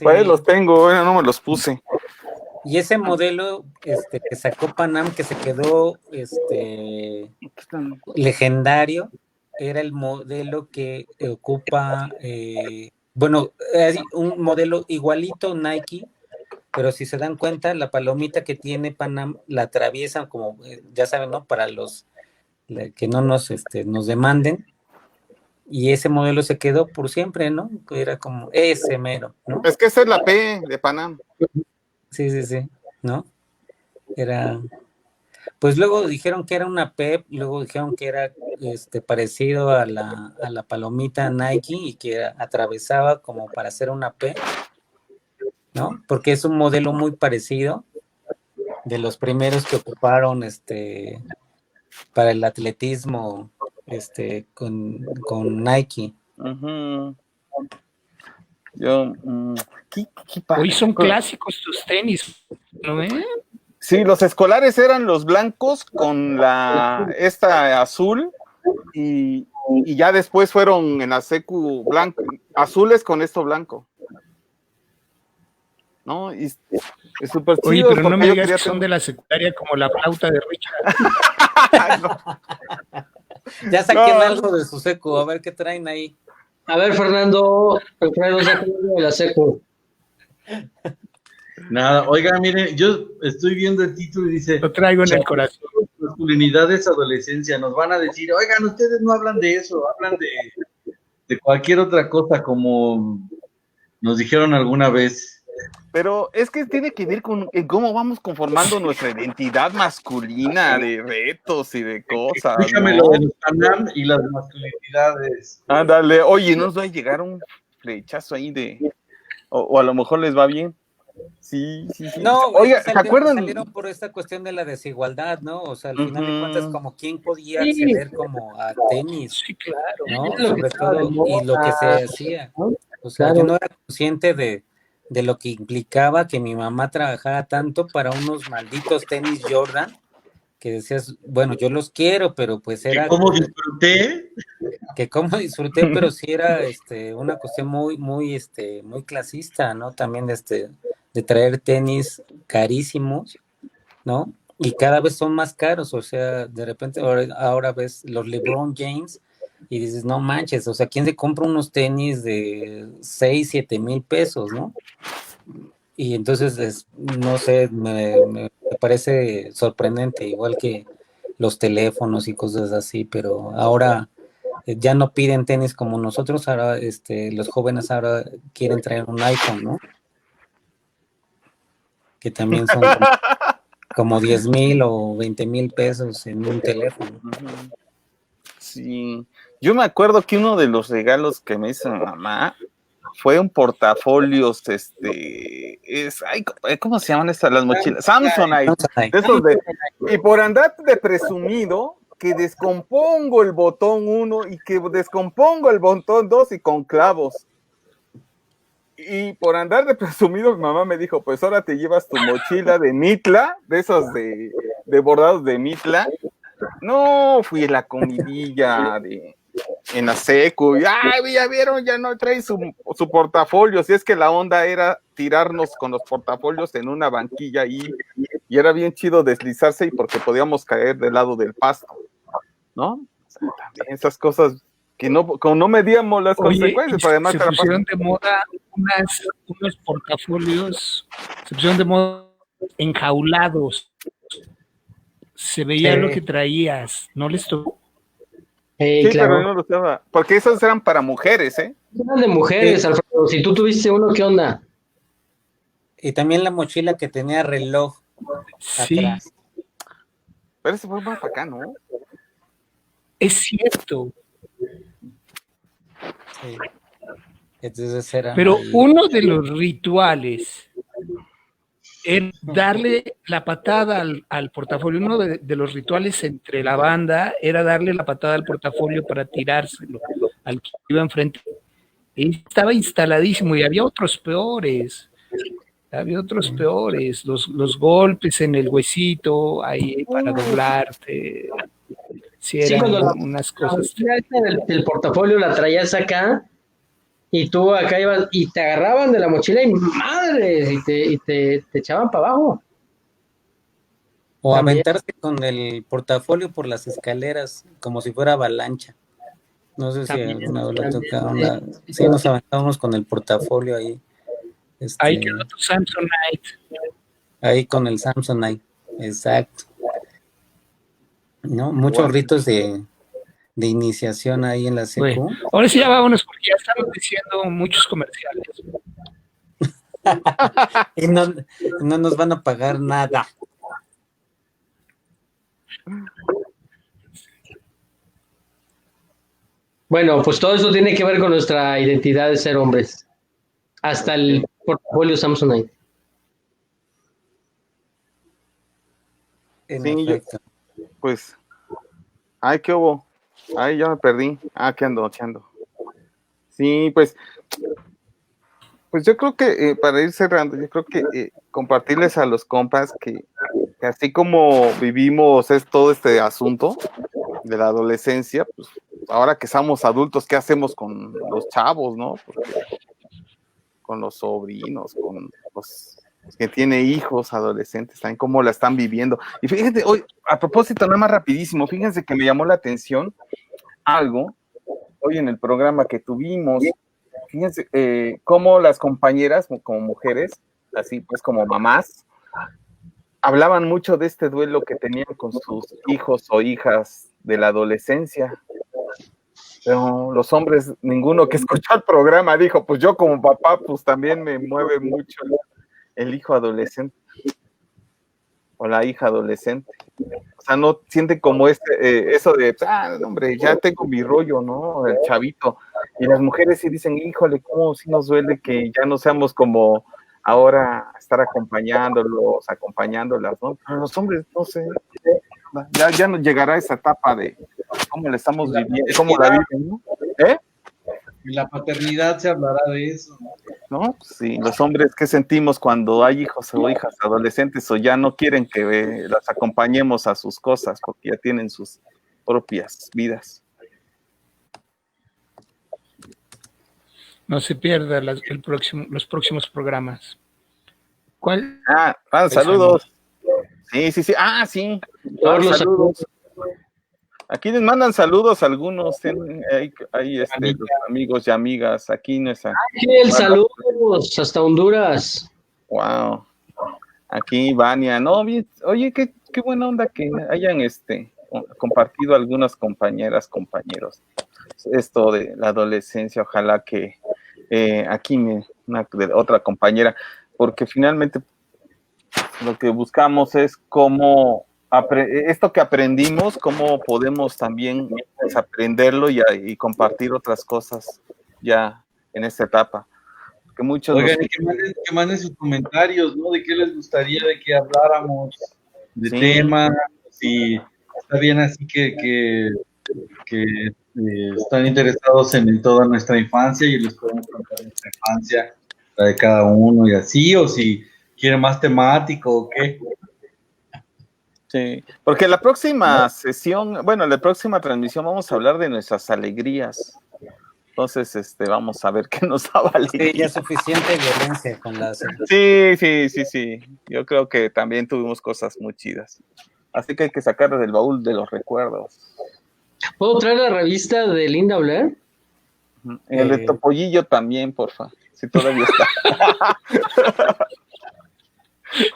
Pues los tengo, no me los puse. Y ese modelo que sacó Panam, que se quedó legendario, era el modelo que ocupa, un modelo igualito Nike, pero si se dan cuenta, la palomita que tiene Panam la atraviesan como, ya saben, ¿no? Para los que no nos demanden. Y ese modelo se quedó por siempre, ¿no? Era como ese mero, ¿no? Es que esa es la P de Panam. Sí. ¿no? Era, pues luego dijeron que era una PEP, luego dijeron que era parecido a la palomita Nike y que atravesaba como para hacer una P, ¿no? Porque es un modelo muy parecido de los primeros que ocuparon para el atletismo con Nike. Ujú. Yo, ¿qué padre? Hoy son clásicos tus tenis, ¿no ven? Sí, los escolares eran los blancos con esta azul y ya después fueron en la secu blanco, azules con esto blanco. ¿No? Y es súper chido. Oye, pero no porque me yo digas quería que son de la secundaria como la flauta de Richard. No. Ya saquen No. algo de su secu, a ver qué traen ahí. A ver, Fernando, saca algo de la secu. Nada, oiga, mire, yo estoy viendo el título y dice Lo traigo en el corazón. masculinidades, adolescencia. Nos van a decir, oigan, ustedes no hablan de eso, hablan de cualquier otra cosa, como nos dijeron alguna vez. Pero es que tiene que ver con cómo vamos conformando nuestra identidad masculina de retos y de cosas. Explícame ¿no? lo de los Panam y las masculinidades. Ándale, oye, nos va a llegar un flechazo ahí o a lo mejor les va bien. Sí. No, oiga, ¿se acuerdan? Salieron por esta cuestión de la desigualdad, ¿no? O sea, al final de cuentas, como quién podía Sí. acceder como a tenis, Sí, claro. ¿no? Es lo Sobre que estaba de todo, moda, y lo que se hacía. ¿no? O sea, Claro. yo no era consciente de lo que implicaba que mi mamá trabajara tanto para unos malditos tenis Jordan, que decías, bueno, yo los quiero, pero pues era ¿Cómo disfruté? que como disfruté, pero sí era una cuestión muy, muy, muy clasista, ¿no? También de traer tenis carísimos, ¿no? Y cada vez son más caros, o sea, de repente ahora ves los LeBron James y dices, no manches, o sea, ¿quién se compra unos tenis de 6, 7 mil pesos, ¿no? Y entonces, no sé, me parece sorprendente, igual que los teléfonos y cosas así, pero ahora ya no piden tenis como nosotros, ahora los jóvenes ahora quieren traer un iPhone, ¿no? Que también son como 10,000 o 20,000 pesos en un teléfono. Sí, yo me acuerdo que uno de los regalos que me hizo mi mamá fue un portafolios, ¿cómo se llaman estas las mochilas? Samsonite, de esos y por andar de presumido, que descompongo el botón 1 y que descompongo el botón 2 y con clavos. Y por andar de presumido, mi mamá me dijo, pues ahora te llevas tu mochila de Mitla, de esos de bordados de Mitla. No, fui a la comidilla en la secu, y ¡ay, ya vieron! Ya no trae su portafolio. Si es que la onda era tirarnos con los portafolios en una banquilla ahí, y era bien chido deslizarse y porque podíamos caer del lado del pasto, ¿no? O sea, también esas cosas que no medíamos las consecuencias, pero además se pusieron de moda unos portafolios, se pusieron de moda enjaulados. Se veía lo que traías, ¿no les tocó? Sí, claro. pero yo no lo usaba, porque esos eran para mujeres, ¿eh? Eran de mujeres, Sí. Alfredo. Si tú tuviste uno, ¿qué onda? Y también la mochila que tenía reloj Sí, atrás. Pero ese fue más para acá, ¿no? es cierto. Sí. Entonces era Pero ahí. uno de los rituales era darle la patada al portafolio. Uno de los rituales entre la banda era darle la patada al portafolio para tirárselo al que iba enfrente. Y estaba instaladísimo y había otros peores. Los golpes en el huesito ahí para doblarte. Sí, eran cuando unas la cosas. mochila esta del portafolio la traías acá y tú acá ibas y te agarraban de la mochila y madres y te echaban para abajo. O También. aventarse con el portafolio por las escaleras como si fuera avalancha. No sé si También, alguna vez le también, tocaron. Sí, nos aventábamos con el portafolio ahí. Ahí quedó tu Samsonite. Ahí con el Samsonite, exacto. ¿No? Muchos ritos de iniciación ahí en la secu. Bueno, ahora sí ya vámonos porque ya estamos diciendo muchos comerciales. Y no nos van a pagar nada. Bueno, pues todo eso tiene que ver con nuestra identidad de ser hombres. Hasta el portafolio Samsonite. En Sí, efecto. pues, ay, ¿qué hubo? Ay, ya me perdí. Ah, ¿qué ando? Sí, pues yo creo que para ir cerrando, yo creo que compartirles a los compas que así como vivimos todo este asunto de la adolescencia, pues ahora que somos adultos, ¿qué hacemos con los chavos, no? Porque con los sobrinos, con los que tiene hijos adolescentes, también cómo la están viviendo. Y fíjense, hoy, a propósito, nada más rapidísimo, fíjense que me llamó la atención algo hoy en el programa que tuvimos. Fíjense cómo las compañeras, como mujeres, así pues como mamás, hablaban mucho de este duelo que tenían con sus hijos o hijas de la adolescencia. Pero los hombres, ninguno que escuchó el programa dijo, pues yo como papá, pues también me mueve mucho el hijo adolescente o la hija adolescente. O sea, no sienten como eso de, hombre, ya tengo mi rollo, ¿no? El chavito. Y las mujeres sí dicen, híjole, cómo sí nos duele que ya no seamos como ahora estar acompañándolas, ¿no? Pero los hombres, no sé, ya no llegará esa etapa de cómo le estamos viviendo, cómo la viven, ¿no? En la paternidad se hablará de eso, ¿no? ¿No? Sí, los hombres, ¿qué sentimos cuando hay hijos o hijas adolescentes o ya no quieren que las acompañemos a sus cosas porque ya tienen sus propias vidas? No se pierda los próximos programas. ¿Cuál? Saludos. Sí. Sí. Saludos. Aquí les mandan saludos algunos, hay los amigos y amigas, aquí nuestra. Saludos hasta Honduras. Wow. Aquí Vania, no, oye, qué buena onda que hayan compartido algunas compañeros esto de la adolescencia. Ojalá que aquí otra compañera, porque finalmente lo que buscamos es cómo esto que aprendimos, cómo podemos también aprenderlo y compartir otras cosas ya en esta etapa. Que muchos Oigan, que manden sus comentarios, ¿no? De qué les gustaría de que habláramos de temas, si está bien así que están interesados en toda nuestra infancia y les podemos contar nuestra infancia, la de cada uno y así, o si quieren más temático o qué. Sí, porque la próxima sesión, la próxima transmisión vamos a hablar de nuestras alegrías. Entonces, vamos a ver qué nos daba alegría. Sí, ya suficiente violencia con las... Sí. Yo creo que también tuvimos cosas muy chidas. Así que hay que sacarlas del baúl de los recuerdos. ¿Puedo traer la revista de Linda Blair? En el de Topollillo también, porfa. Si todavía está.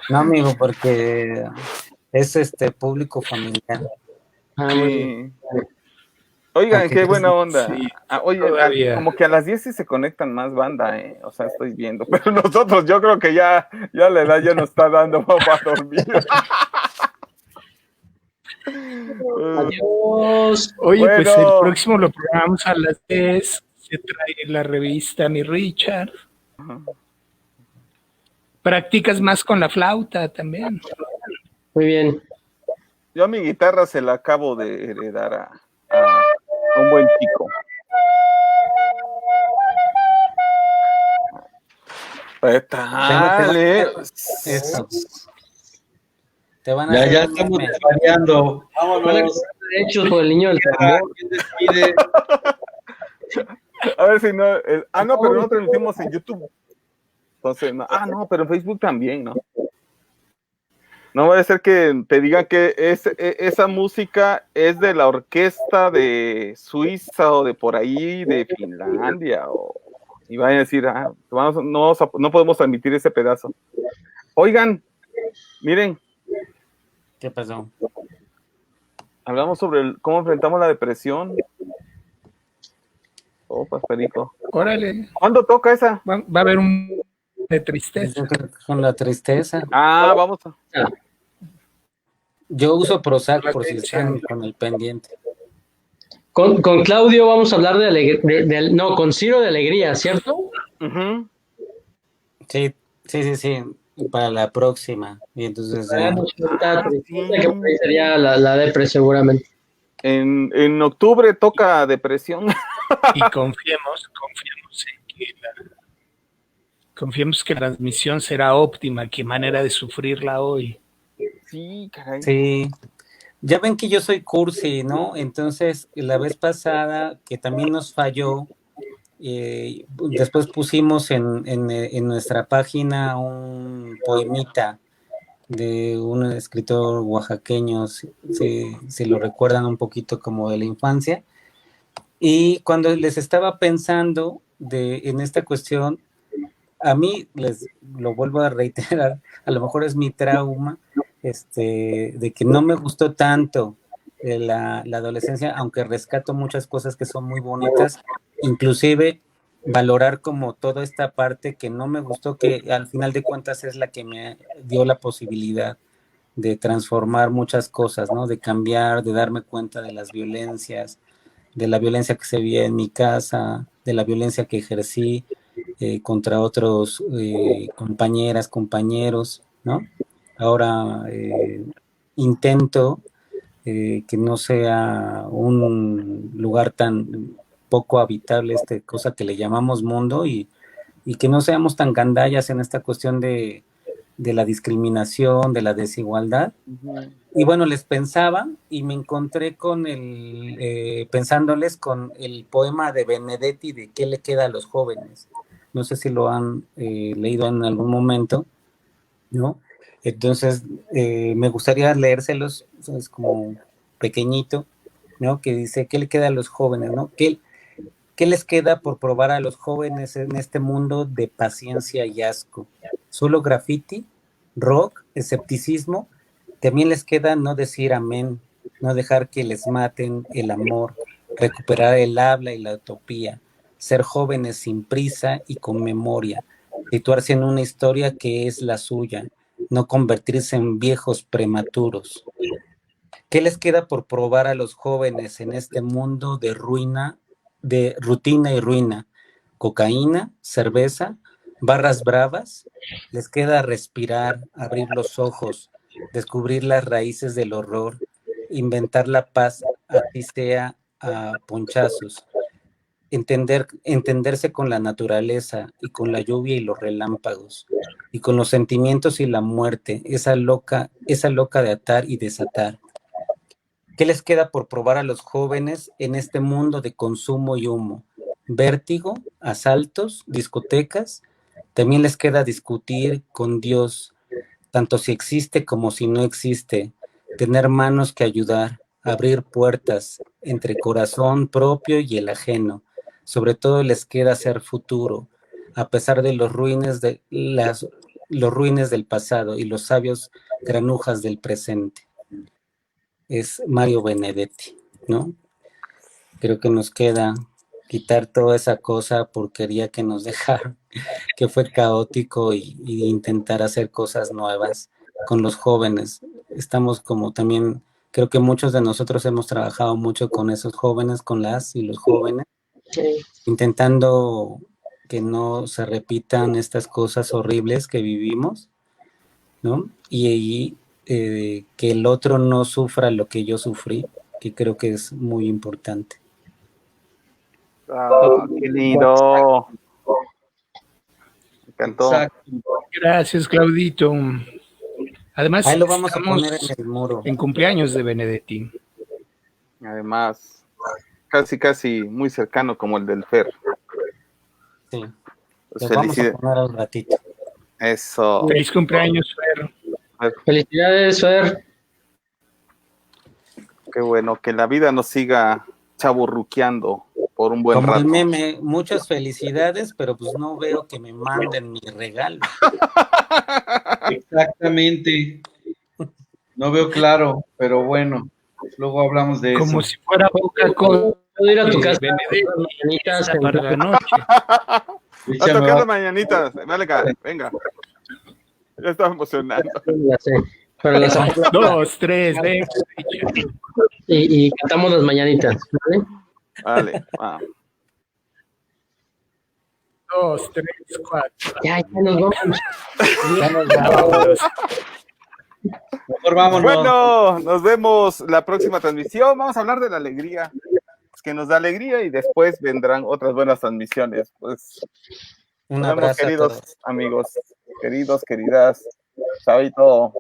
No, amigo, porque es público familiar. Sí. Oigan, qué buena onda. Sí, oye, como que a las 10 sí se conectan más banda, O sea, estoy viendo. Pero nosotros, yo creo que ya la edad ya nos está dando para dormir. Adiós. Oye, pues el próximo lo programamos a las 10. Se trae la revista Mi Richard. Practicas más con la flauta también. Muy bien. Yo a mi guitarra se la acabo de heredar a un buen chico. Dale. Eso. Te van a ya estamos desvariando. Vámonos. Hechos por el niño del tambor. ¿Quién despide? A ver si no. No, pero no transmitimos en YouTube. Entonces, no, pero en Facebook también, ¿no? No va a ser que te digan que esa música es de la orquesta de Suiza o de por ahí, de Finlandia, y van a decir, no podemos transmitir ese pedazo. Oigan, miren. ¿Qué pasó? Hablamos sobre cómo enfrentamos la depresión. Pues, perico. Órale. ¿Cuándo toca esa? Va a haber un de tristeza. Con la tristeza. Vamos a... Yo uso Prozac por si están con el pendiente. Con Claudio vamos a hablar de alegría, no, con Ciro de alegría, ¿cierto? Ujú. Sí, para la próxima. Y entonces Que sería la depre seguramente. En octubre toca depresión. Y confiemos que la transmisión será óptima. Qué manera de sufrirla hoy. Sí, caray. sí. Ya ven que yo soy cursi, ¿no? Entonces, la vez pasada que también nos falló, después pusimos en nuestra página un poemita de un escritor oaxaqueño, si lo recuerdan un poquito como de la infancia. Y cuando les estaba pensando en esta cuestión, a mí, les lo vuelvo a reiterar, a lo mejor es mi trauma, de que no me gustó tanto la adolescencia, aunque rescato muchas cosas que son muy bonitas, inclusive valorar como toda esta parte que no me gustó, que al final de cuentas es la que me dio la posibilidad de transformar muchas cosas, ¿no? De cambiar, de darme cuenta de las violencias, de la violencia que se veía en mi casa, de la violencia que ejercí contra otros compañeras, compañeros, ¿no? Ahora intento que no sea un lugar tan poco habitable, cosa que le llamamos mundo, y que no seamos tan gandallas en esta cuestión de la discriminación, de la desigualdad. Y bueno, les pensaba y me encontré con pensándoles con el poema de Benedetti de ¿Qué le queda a los jóvenes? No sé si lo han leído en algún momento, ¿no? Entonces, me gustaría leérselos, es como pequeñito, ¿no? Que dice, ¿qué le queda a los jóvenes, no? ¿Qué les queda por probar a los jóvenes en este mundo de paciencia y asco? Solo graffiti, rock, escepticismo. También les queda no decir amén, no dejar que les maten el amor, recuperar el habla y la utopía, ser jóvenes sin prisa y con memoria, situarse en una historia que es la suya, no convertirse en viejos prematuros. ¿Qué les queda por probar a los jóvenes en este mundo de rutina y ruina? Cocaína, cerveza, barras bravas. Les queda respirar, abrir los ojos, descubrir las raíces del horror, inventar la paz, así sea a ponchazos, entenderse con la naturaleza y con la lluvia y los relámpagos, y con los sentimientos y la muerte, esa loca de atar y desatar. ¿Qué les queda por probar a los jóvenes en este mundo de consumo y humo? Vértigo, asaltos, discotecas. También les queda discutir con Dios, tanto si existe como si no existe, tener manos que ayudar, abrir puertas entre corazón propio y el ajeno. Sobre todo les queda ser futuro, a pesar de los ruines del pasado y los sabios granujas del presente. Es Mario Benedetti, ¿no? Creo que nos queda quitar toda esa porquería que nos dejaron, que fue caótico, y intentar hacer cosas nuevas con los jóvenes. Estamos como también, creo que muchos de nosotros hemos trabajado mucho con esos jóvenes, con las y los jóvenes, intentando que no se repitan estas cosas horribles que vivimos, ¿no? Y que el otro no sufra lo que yo sufrí, que creo que es muy importante. ¡Qué lindo! Me encantó. Gracias, Claudito. Además, ahí lo vamos a poner en el muro. En cumpleaños de Benedetti. Además, casi muy cercano como el del Fer. Sí. Pues lo vamos a poner al ratito. Eso. Feliz cumpleaños, Fer. Felicidades, Fer. Qué bueno, que la vida nos siga chaburruqueando por un buen como rato. El meme, muchas felicidades, pero pues no veo que me manden mi regalo. Exactamente. No veo claro, pero bueno, luego hablamos de como eso. Si fuera poca cosa. Puedo ir a tu casa Benedetti para la noche. A tocar las mañanitas. Vale, venga. Ya estaba emocionando. Ya sé. Pero las 2, 3, venga. y cantamos las mañanitas, ¿vale? Vale, vamos. 2, 3, 4. Ya nos vamos. Mejor vámonos. Bueno, nos vemos la próxima transmisión. Vamos a hablar de la alegría, que nos da alegría, y después vendrán otras buenas transmisiones. Pues, Un nos vemos, abrazo a queridos todos. amigos, queridas, chaito.